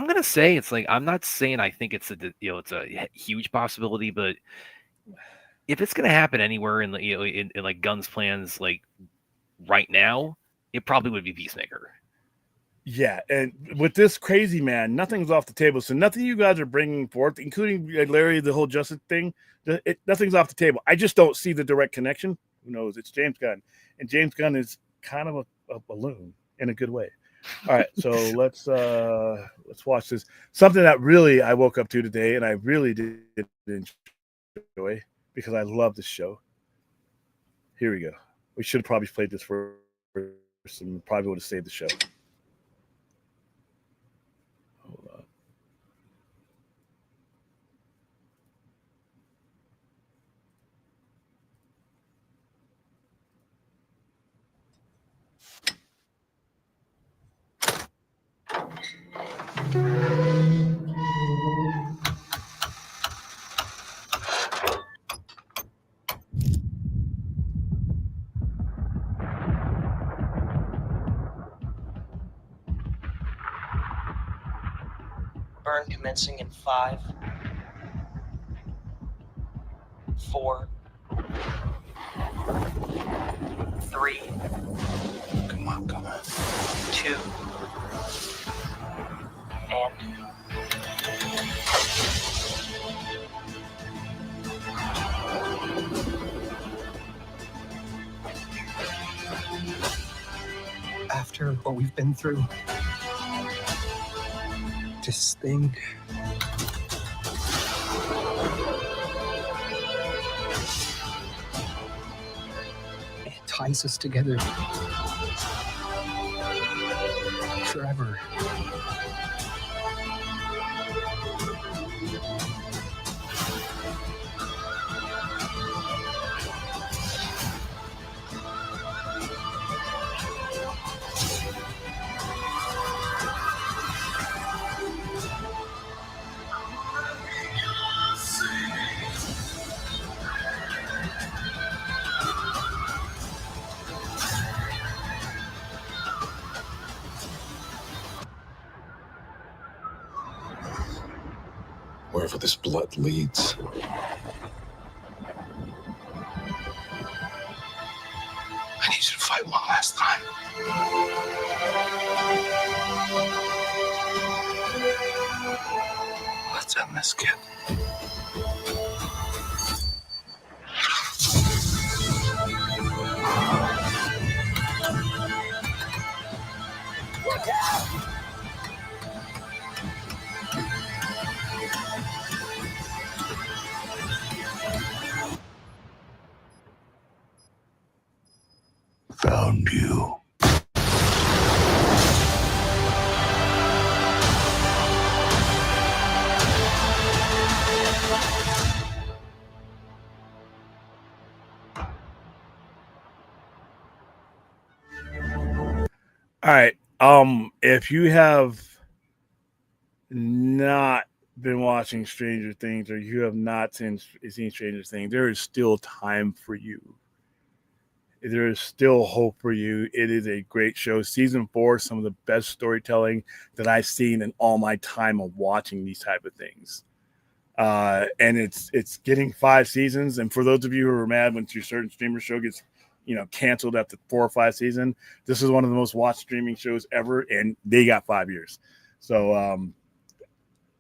going to say I'm not saying I think it's a huge possibility, but if it's going to happen anywhere in Gunn's plans right now, it probably would be Peacemaker. Yeah, and with this crazy man, nothing's off the table. So nothing you guys are bringing forth, including Larry, the whole Justice thing, nothing's off the table. I just don't see the direct connection. Who knows? It's James Gunn, and James Gunn is kind of a balloon in a good way. All right, so let's watch this. Something that really I woke up to today, and I really did enjoy because I love this show. Here we go. We should have probably played this first, and probably would have saved the show. Hold on. Burn commencing in 5, 4, 3. Come on. 2. And. After what we've been through, this thing. It ties us together forever. Wherever this blood leads. I need you to fight one last time. Let's end this, kid. Found you. All right. If you have not been watching Stranger Things, or you have not seen Stranger Things, there is still time for you. There is still hope for you. It is a great show. Season 4, some of the best storytelling that I've seen in all my time of watching these type of things. And it's getting 5 seasons. And for those of you who are mad when your certain streamer show gets canceled after 4 or 5 seasons, this is one of the most watched streaming shows ever, and they got 5 years. So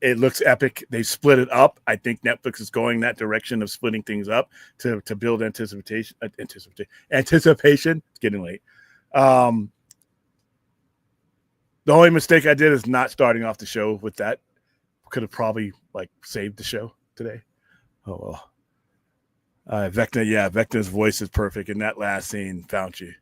it looks epic. They split it up. I think Netflix is going that direction of splitting things up to build anticipation. It's getting late. The only mistake I did is not starting off the show with that. Could have probably saved the show today. Oh well. Vecna's voice is perfect, and that last scene found you.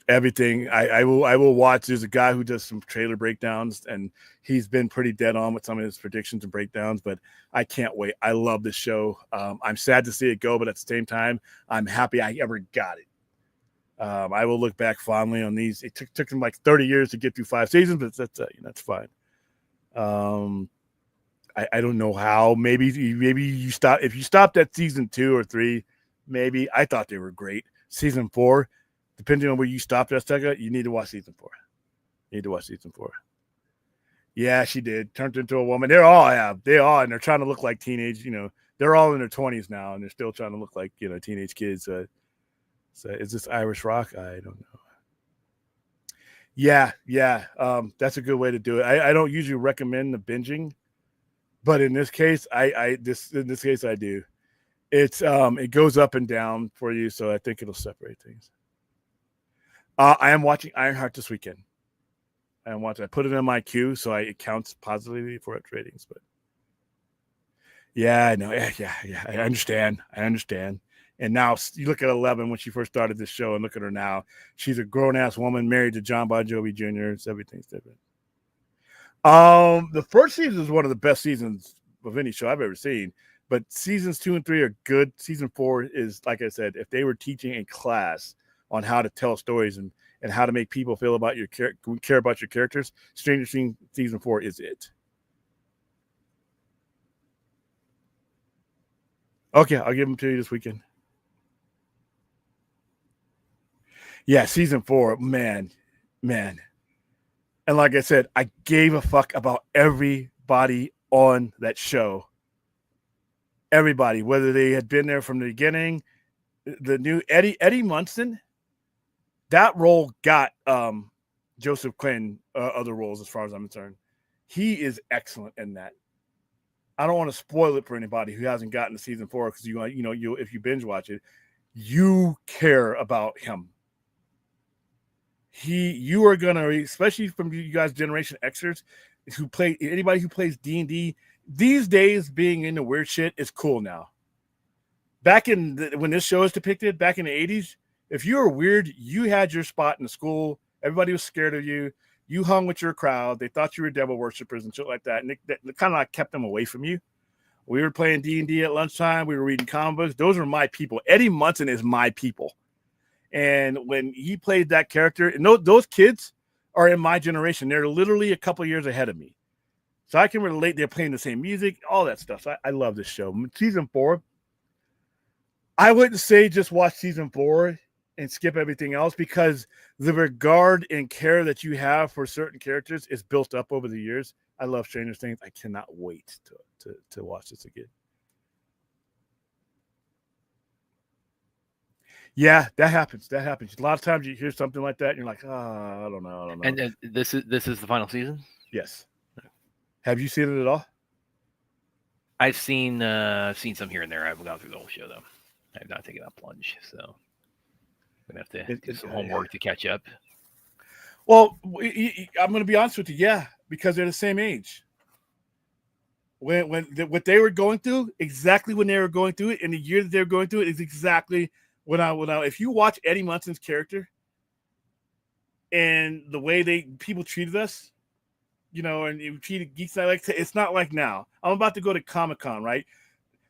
Everything I will watch. There's a guy who does some trailer breakdowns, and he's been pretty dead on with some of his predictions and breakdowns, but I can't wait. I love this show. I'm sad to see it go, but at the same time, I'm happy I ever got it. I will look back fondly on these. It took them 30 years to get through 5 seasons, but that's fine. I don't know how. Maybe you stop if you stopped at season 2 or 3. Maybe I thought they were great. Season 4. Depending on where you stopped at, you need to watch season 4. Yeah, she did. Turned into a woman. They all, and they're trying to look like teenage, they're all in their 20s now, and they're still trying to look like, teenage kids. So is this Irish Rock? I don't know. Yeah. That's a good way to do it. I don't usually recommend the binging, but in this case, I do. It's it goes up and down for you, so I think it'll separate things. I am watching Ironheart this weekend. I put it in my queue, so it counts positively for its ratings. But yeah, I know. Yeah. I understand. And now you look at 11 when she first started this show, and look at her now. She's a grown-ass woman married to John Bon Jovi Jr. Everything's different. The first season is one of the best seasons of any show I've ever seen. But seasons 2 and 3 are good. Season 4 is, like I said, if they were teaching a class on how to tell stories and how to make people feel about your care about your characters, Stranger Things season 4 is it. Okay, I'll give them to you this weekend. Yeah, season 4, man. And like I said, I gave a fuck about everybody on that show. Everybody, whether they had been there from the beginning, the new Eddie Munson, that role got Joseph Quinn other roles as far as I'm concerned. He is excellent in that. I don't want to spoil it for anybody who hasn't gotten to season 4 because you if you binge watch it, you care about him. You are gonna, especially from you guys Generation Xers who play, anybody who plays D&D these days, being into weird shit is cool now. Back when this show is depicted back in the 80s, if you were weird, you had your spot in the school. Everybody was scared of you. You hung with your crowd. They thought you were devil worshippers and shit like that. And it kind of kept them away from you. We were playing D&D at lunchtime. We were reading comic books. Those are my people. Eddie Munson is my people. And when he played that character, and those kids are in my generation. They're literally a couple years ahead of me. So I can relate. They're playing the same music, all that stuff. So I love this show. Season 4, I wouldn't say just watch season 4 and skip everything else, because the regard and care that you have for certain characters is built up over the years. I love Stranger Things. I cannot wait to watch this again. Yeah, that happens. A lot of times you hear something like that and you're like, I don't know. And this is the final season? Yes. Have you seen it at all? I've seen some here and there. I haven't gone through the whole show though. I've not taken that plunge, so I'm gonna have to do some homework to catch up. Well, I'm gonna be honest with you, yeah, because they're the same age. What they were going through, exactly when they were going through it, and the year that they were going through it is exactly when I if you watch Eddie Munson's character and the way people treated us, and you treated geeks like, it's not like now. I'm about to go to Comic-Con, right?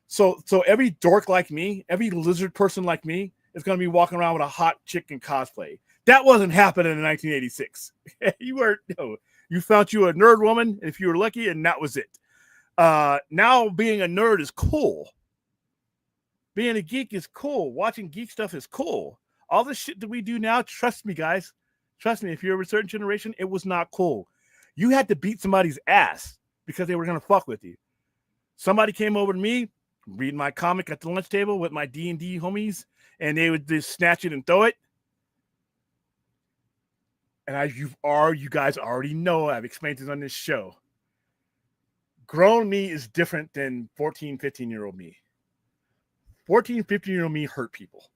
So every dork like me, every lizard person like me is going to be walking around with a hot chick in cosplay. That wasn't happening in 1986. You found you a nerd woman if you were lucky, and that was it. Now being a nerd is cool. Being a geek is cool. Watching geek stuff is cool. All the shit that we do now, trust me, guys. Trust me, if you're of a certain generation, it was not cool. You had to beat somebody's ass because they were going to fuck with you. Somebody came over to me, reading my comic at the lunch table with my D&D homies, and they would just snatch it and throw it. And you guys already know, I've explained this on this show. Grown me is different than 14, 15-year-old me. 14, 15-year-old me hurt people.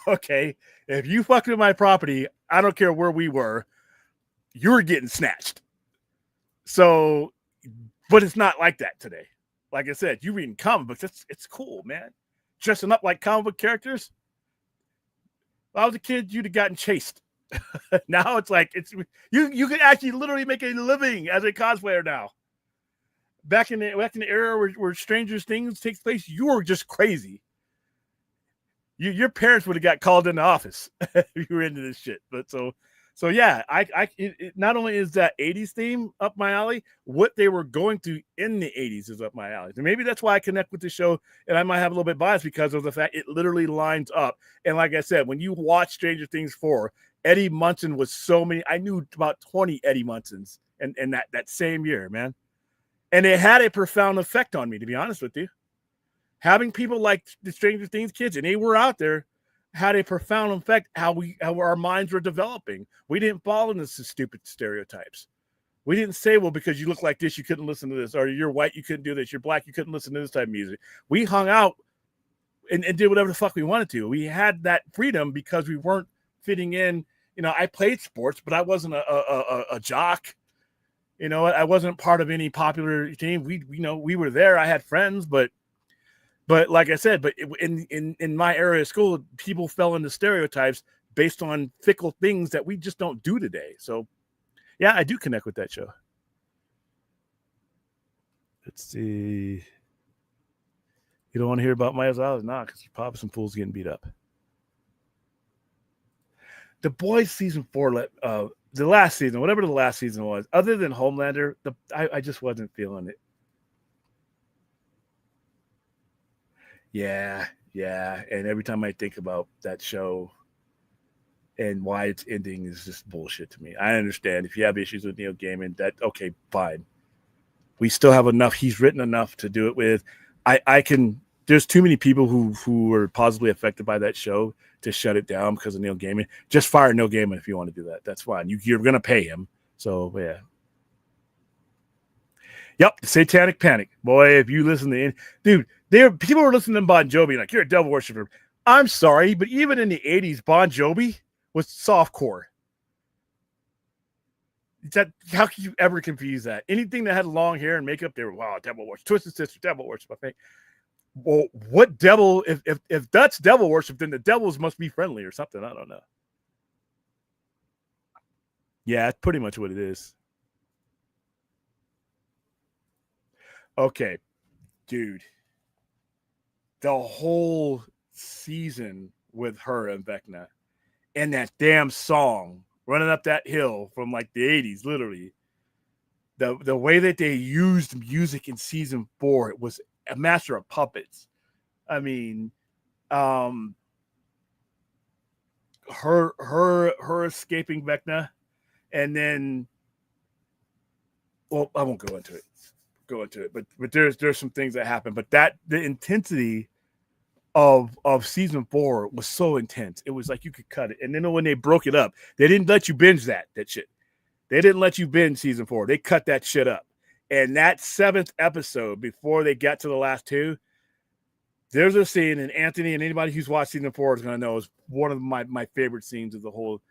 Okay? If you fucked with my property, I don't care where we were, you were getting snatched. So, but it's not like that today. Like I said, you reading comic books, it's cool, man. Dressing up like comic book characters. When I was a kid, you'd have gotten chased. Now it's like you can actually literally make a living as a cosplayer now. Back in the era where Stranger Things takes place, you were just crazy. Your parents would have got called in the office if you were into this shit. But so yeah, it not only is that 80s theme up my alley, what they were going through in the 80s is up my alley. And maybe that's why I connect with the show, and I might have a little bit biased because of the fact it literally lines up. And like I said, when you watch Stranger Things 4, Eddie Munson was so many. I knew about 20 Eddie Munsons and that same year, man. And it had a profound effect on me, to be honest with you. Having people like the Stranger Things kids, and they were out there, had a profound effect how our minds were developing. We didn't fall into stupid stereotypes. We didn't say, well, because you look like this, you couldn't listen to this, or you're white, you couldn't do this, you're black, you couldn't listen to this type of music. We hung out and did whatever the fuck we wanted to. We had that freedom because we weren't fitting in. You know, I played sports, but I wasn't a jock. You know, I wasn't part of any popular team. We were there. I had friends, but like I said, in my area of school, people fell into stereotypes based on fickle things that we just don't do today. So, yeah, I do connect with that show. Let's see. You don't want to hear about Miles Allen? Nah, because there's probably some fools getting beat up. The Boys season 4, the last season, whatever the last season was, other than Homelander, I just wasn't feeling it. Yeah. And every time I think about that show and why it's ending is just bullshit to me. I understand if you have issues with Neil Gaiman, okay, fine. We still have enough. He's written enough to do it with. There's too many people who were positively affected by that show to shut it down because of Neil Gaiman. Just fire Neil Gaiman if you want to do that. That's fine. You're going to pay him. So, yeah. Yep, Satanic Panic. Boy, if you listen to dude, people were listening to Bon Jovi like, you're a devil worshiper. I'm sorry, but even in the 80s, Bon Jovi was softcore. How can you ever confuse that? Anything that had long hair and makeup, they were, wow, devil worship. Twisted Sister, devil worship, I think. Well, what devil, if that's devil worship, then the devils must be friendly or something. I don't know. Yeah, that's pretty much what it is. Okay, dude. The whole season with her and Vecna and that damn song running up that hill from like the 80s, literally. The way that they used music in season 4, it was a master of puppets. I mean, her escaping Vecna, and then, well, I won't go into it, but there's some things that happen, but the intensity of season 4 was so intense. It was like you could cut it. And then when they broke it up, they didn't let you binge that shit. They didn't let you binge season 4. They cut that shit up. And that 7th episode, before they got to the last 2, there's a scene, and Anthony and anybody who's watched season 4 is going to know is one of my favorite scenes of the whole.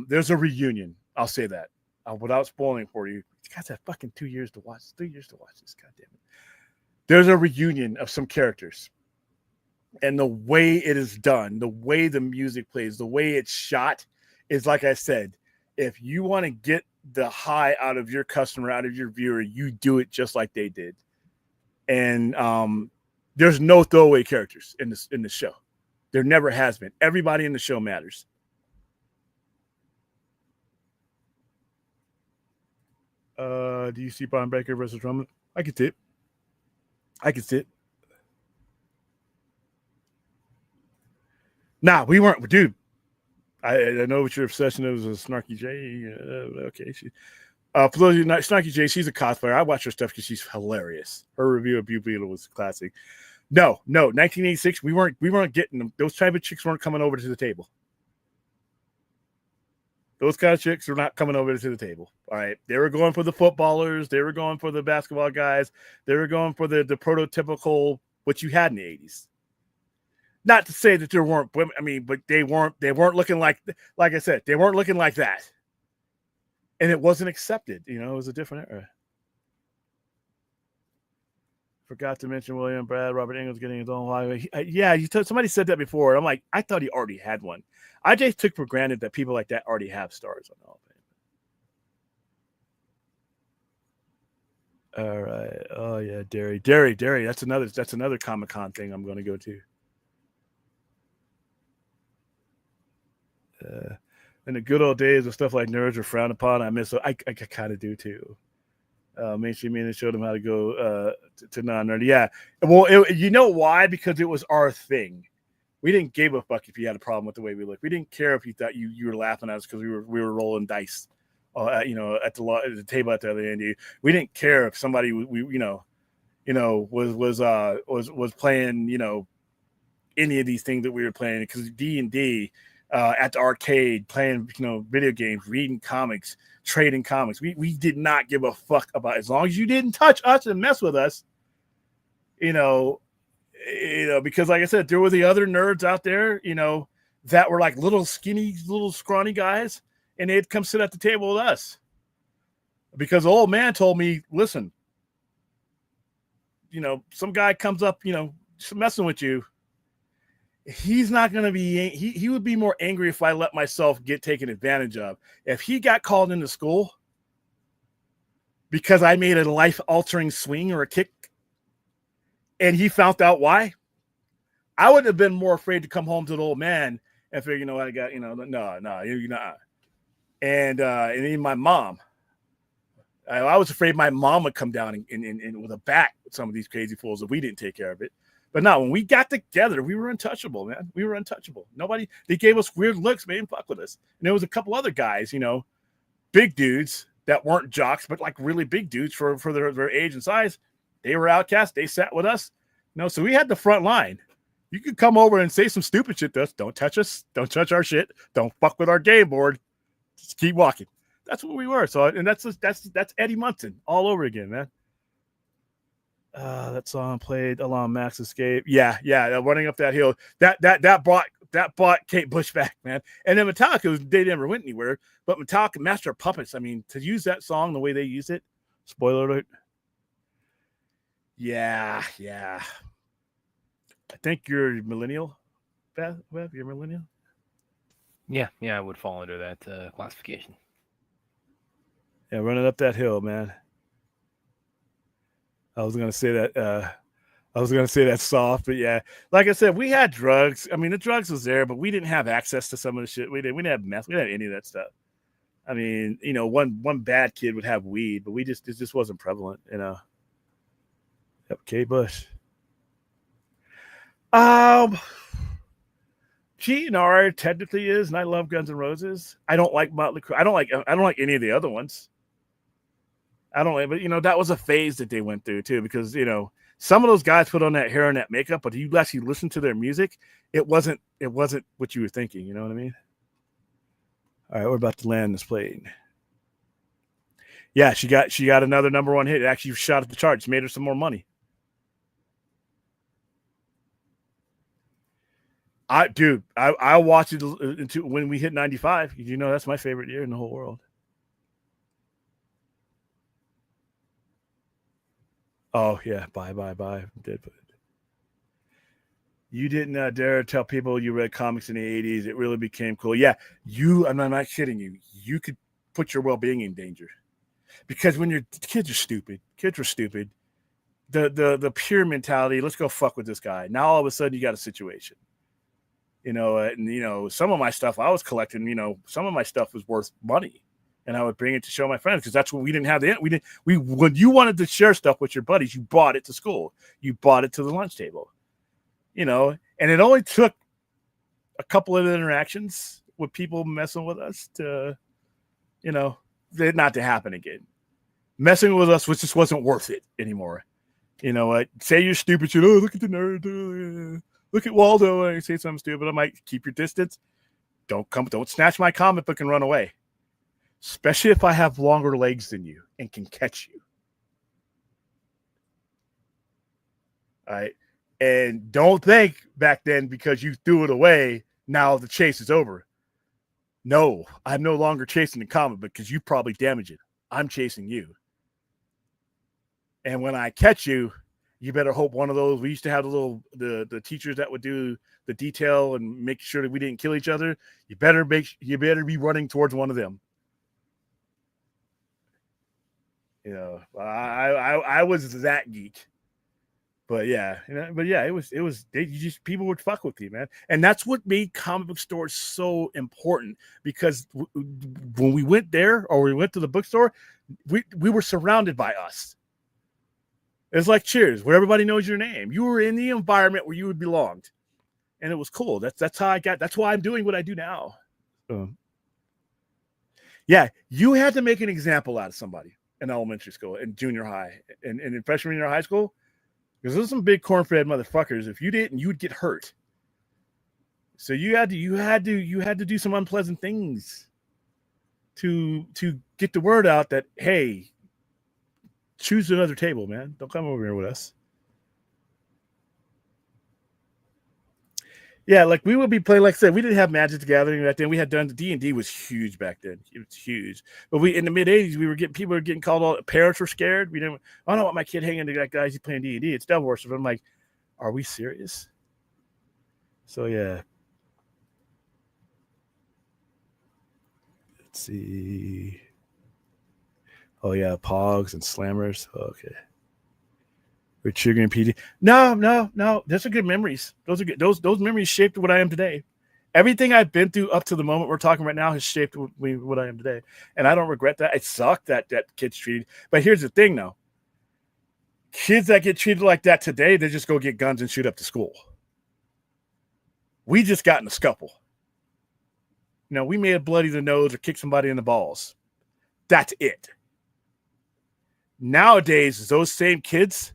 There's a reunion. I'll say that without spoiling for you. You guys have fucking 3 years to watch this. God damn it. There's a reunion of some characters. And the way it is done, the way the music plays, the way it's shot is, like I said, if you want to get the high out of your customer, out of your viewer, you do it just like they did. And there's no throwaway characters in the show. There never has been. Everybody in the show matters. Do you see Brian Baker versus Roman? I could see it. Nah, we weren't, dude. I know what your obsession is with Snarky J. Okay, for those of you not Snarky J, she's a cosplayer. I watch her stuff because she's hilarious. Her review of Blue Beetle was classic. No, 1986. We weren't getting them. Those type of chicks weren't coming over to the table. Those kind of chicks were not coming over to the table. All right. They were going for the footballers. They were going for the basketball guys. They were going for the prototypical what you had in the 80s. Not to say that there weren't women. I mean, but they weren't looking like I said, they weren't looking like that. And it wasn't accepted. You know, it was a different era. Forgot to mention William Brad, Robert Engels getting his own highway. Somebody said that before. I'm like, I thought he already had one. I just took for granted that people like that already have stars on all of it. All right. Oh yeah, Derry. That's another Comic-Con thing I'm going to go to. In the good old days of stuff like nerds were frowned upon, I kind of do too. Mainstream media showed them how to go to non-nerd. Yeah. Well, you know why? Because it was our thing. We didn't give a fuck if you had a problem with the way we looked. We didn't care if you thought you were laughing at us because we were rolling dice, at the table at the other end. We didn't care if somebody was playing any of these things that we were playing, because D&D at the arcade, playing video games, reading comics, trading comics. We did not give a fuck about, as long as you didn't touch us and mess with us. Because like I said, there were the other nerds out there, that were like little skinny, little scrawny guys, and they'd come sit at the table with us. Because the old man told me, listen, some guy comes up, messing with you. He's not going to be, he would be more angry if I let myself get taken advantage of. If he got called into school because I made a life-altering swing or a kick, and he found out why, I would have been more afraid to come home to the old man and figure, I got, no, you're not. And even my mom, I was afraid my mom would come down and with a bat with some of these crazy fools if we didn't take care of it. But no, when we got together, we were untouchable, man. We were untouchable. They gave us weird looks, man, fuck with us. And there was a couple other guys, big dudes that weren't jocks, but like really big dudes for their age and size. They were outcasts. They sat with us. So we had the front line. You could come over and say some stupid shit to us. Don't touch us. Don't touch our shit. Don't fuck with our game board. Just keep walking. That's what we were. So, and that's Eddie Munson all over again, man. That song played along Max Escape. Yeah, running up that hill. That brought Kate Bush back, man. And then Metallica, they never went anywhere. But Metallica, Master of Puppets. I mean, to use that song the way they used it. Spoiler alert. Yeah. I think you're millennial, Beth. You're millennial. Yeah, I would fall under that classification. Yeah, running up that hill, man. I was gonna say that soft, but yeah, like I said, we had drugs. I mean, the drugs was there, but we didn't have access to some of the shit. We didn't have meth. We didn't have any of that stuff. I mean, one bad kid would have weed, but it just wasn't prevalent, Yep, Kate Bush. GNR technically is, and I love Guns N' Roses. I don't like Motley Crue. I don't like any of the other ones. I don't like, but that was a phase that they went through too, because some of those guys put on that hair and that makeup, but you actually listen to their music, it wasn't what you were thinking. You know what I mean? All right, we're about to land this plane. Yeah, she got another number one hit. It actually shot at the charts, made her some more money. I watched it when we hit 95. That's my favorite year in the whole world. Oh yeah, bye. Did you didn't dare tell people you read comics in the 80s? It really became cool. Yeah, I'm not kidding you. You could put your well-being in danger, because when kids are stupid. Kids were stupid. The pure mentality. Let's go fuck with this guy. Now all of a sudden you got a situation. And some of my stuff I was collecting. Some of my stuff was worth money. and I would bring it to show my friends because that's when we didn't have when you wanted to share stuff with your buddies, you brought it to school, you brought it to the lunch table, and it only took a couple of interactions with people messing with us to, not to happen again. Messing with us just wasn't worth it anymore. Say you're stupid shit. Oh, look at the nerd. Look at Waldo. I say something stupid. I might keep your distance. Don't snatch my comic book and run away. Especially if I have longer legs than you and can catch you. All right. And don't think back then because you threw it away, now the chase is over. No, I'm no longer chasing the comic book because you probably damaged it. I'm chasing you. And when I catch you, you better hope one of those. We used to have the teachers that would do the detail and make sure that we didn't kill each other. You better be running towards one of them. I was that geek. But yeah, it was people would fuck with you, man. And that's what made comic book stores so important because when we went there or we went to the bookstore, we were surrounded by us. It's like Cheers, where everybody knows your name. You were in the environment where you belonged, and it was cool. That's how that's why I'm doing what I do now. Yeah, you had to make an example out of somebody in elementary school, in junior high, and in freshman year of high school, because there's some big corn-fed motherfuckers. If you didn't, you'd get hurt. So you had to do some unpleasant things to get the word out that, hey, choose another table, man. Don't come over here with us. Yeah, like we would be playing, like I said, we didn't have Magic the Gathering back then. We had done the D&D was huge back then. It was huge. But in the mid 80s, people were getting called all, parents were scared. I don't want my kid hanging to that guys he's playing D&D. It's devil worship. I'm like, are we serious? So yeah. Let's see. Oh yeah, Pogs and Slammers. Okay. We're triggering PD. No. Those are good memories. Those are good. Those memories shaped what I am today. Everything I've been through up to the moment we're talking right now has shaped what I am today. And I don't regret that. It sucked that kids treated. But here's the thing though. Kids that get treated like that today, they just go get guns and shoot up the school. We just got in a scuffle. We may have bloodied the nose or kicked somebody in the balls. That's it. Nowadays, those same kids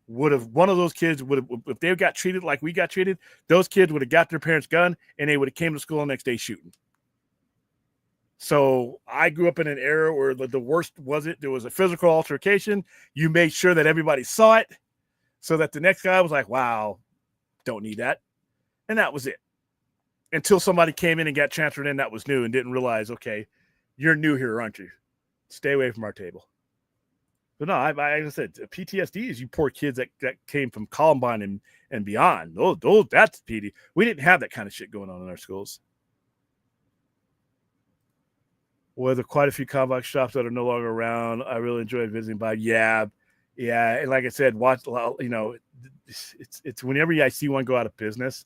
would have, one of those kids would have, if they got treated like we got treated, those kids would have got their parents' gun and they would have came to school the next day shooting. So I grew up in an era where the worst there was a physical altercation. You made sure that everybody saw it so that the next guy was like, wow, don't need that. And that was it. Until somebody came in and got transferred in that was new and didn't realize, okay, you're new here, aren't you? Stay away from our table. But no, like I said, PTSD is you poor kids that came from Columbine and beyond. Those that's PD. We didn't have that kind of shit going on in our schools. Well, there are quite a few comic book shops that are no longer around. I really enjoy visiting by. Yeah. And like I said, it's whenever I see one go out of business,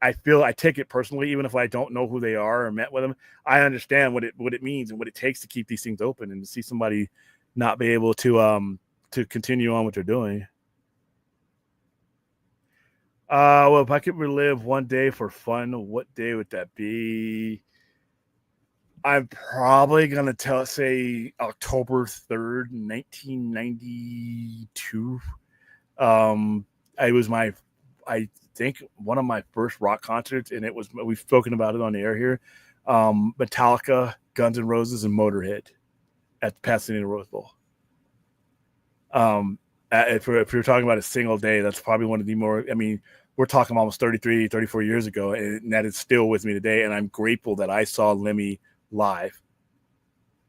I feel I take it personally, even if I don't know who they are or met with them. I understand what it means and what it takes to keep these things open, and to see somebody not be able to continue on what they're doing. Well, if I could relive one day for fun, what day would that be? I'm probably gonna say October 3rd, 1992. It was I think one of my first rock concerts, and we've spoken about it on the air here. Metallica, Guns N' Roses, and Motorhead at the Pasadena Rose Bowl. If you're talking about a single day, that's probably one of the more, we're talking almost 33, 34 years ago, and that is still with me today. And I'm grateful that I saw Lemmy live,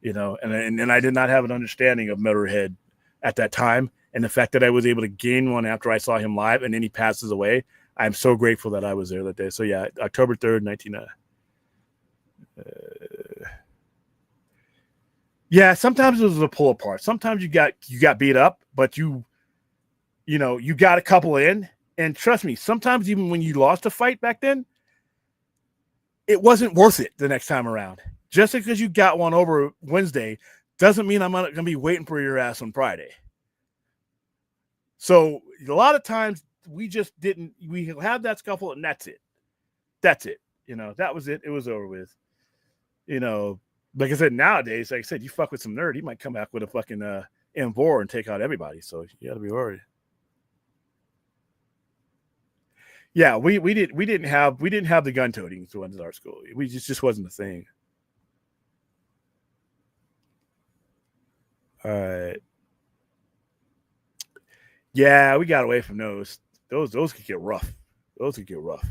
and I did not have an understanding of Motorhead at that time. And the fact that I was able to gain one after I saw him live and then he passes away, I'm so grateful that I was there that day. So yeah, October 3rd, 1990. Yeah, sometimes it was a pull apart. Sometimes you got beat up, but you got a couple in. And trust me, sometimes even when you lost a fight back then, it wasn't worth it the next time around. Just because you got one over Wednesday doesn't mean I'm not going to be waiting for your ass on Friday. So a lot of times we just didn't. We had that scuffle, and that's it. That's it. You know, that was it. It was over with. You know, like I said, nowadays, like I said, you fuck with some nerd, he might come back with a fucking M4 and take out everybody. So you got to be worried. Yeah, we didn't have the gun toting ones at our school. We just wasn't a thing. All right. Yeah, we got away from those. Those could get rough. Those could get rough.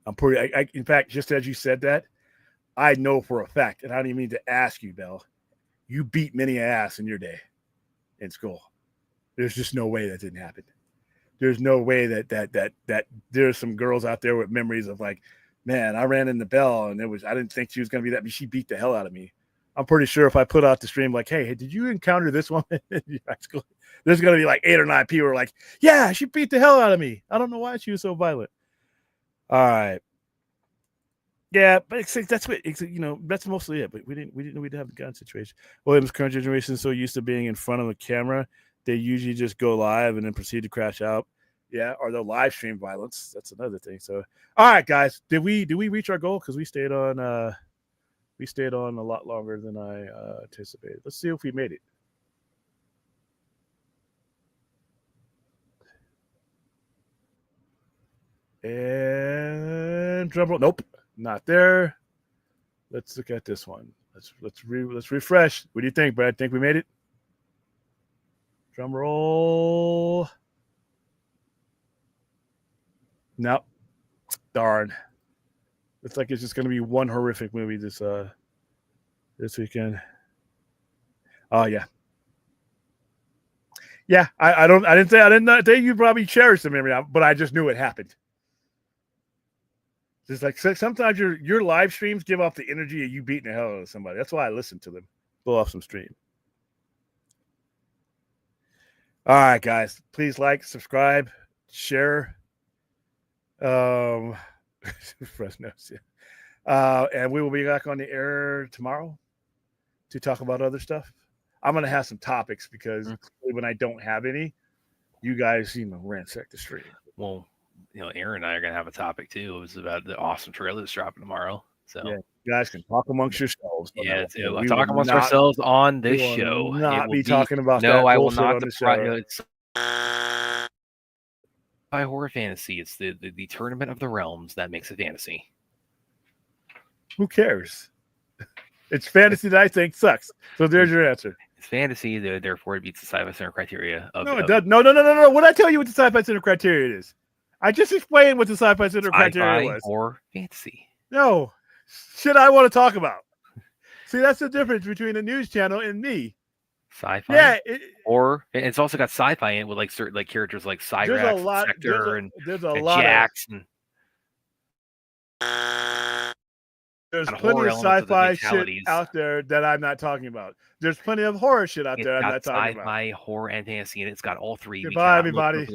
I'm pretty. In fact, just as you said that, I know for a fact, and I don't even mean to ask you, Bell. You beat many ass in your day in school. There's just no way that didn't happen. There's no way that there's some girls out there with memories of like, man, I ran into Bell and I didn't think she was going to be that, but she beat the hell out of me. I'm pretty sure if I put out the stream like, hey, did you encounter this woman in your high school? There's going to be like 8 or 9 people who are like, yeah, she beat the hell out of me. I don't know why she was so violent. All right. Yeah, but that's what that's mostly it. But we didn't know we'd have the gun situation. William's current generation is so used to being in front of a camera, they usually just go live and then proceed to crash out. Yeah, or the live stream violence. That's another thing. So, all right, guys, did we reach our goal? Because we stayed on a lot longer than I anticipated. Let's see if we made it. And drum roll. Nope, not there. Let's look at this one. Let's refresh. What do you think, Brad? Think we made it? Drum roll. Nope. Darn. Looks like it's just going to be one horrific movie this weekend. Oh yeah. Yeah, I didn't say you probably cherish the memory, but I just knew it happened. Just like sometimes your live streams give off the energy of you beating the hell out of somebody. That's why I listen to them. Blow off some stream. All right, guys. Please like, subscribe, share. Fresno, yeah. And we will be back on the air tomorrow to talk about other stuff. I'm gonna have some topics because when I don't have any, you guys ransack the stream. Well, Aaron and I are gonna have a topic too. It was about the awesome trailer that's dropping tomorrow. So yeah, you guys can talk amongst yourselves. Yeah, we'll talk amongst ourselves on this show. Not be talking about no, that I will not. on the show. It's by horror fantasy. It's the tournament of the realms that makes it fantasy. Who cares? It's fantasy that I think sucks. So there's your answer. It's fantasy, therefore it beats the Sci-Fi Center criteria. It does. No. What I tell you what the Sci-Fi Center criteria is? I just explained what the Sci-Fi Center criteria was. Or fantasy. No. Shit I want to talk about. See, that's the difference between a news channel and me. Sci-fi. Yeah. Or it's also got sci-fi in with like certain like characters like Cyrax, Sector, and Jackson. There's plenty of sci-fi shit out there that I'm not talking about. There's plenty of horror shit out there I'm not talking about. Sci-fi, horror, and fantasy, and it's got all three. Goodbye, everybody.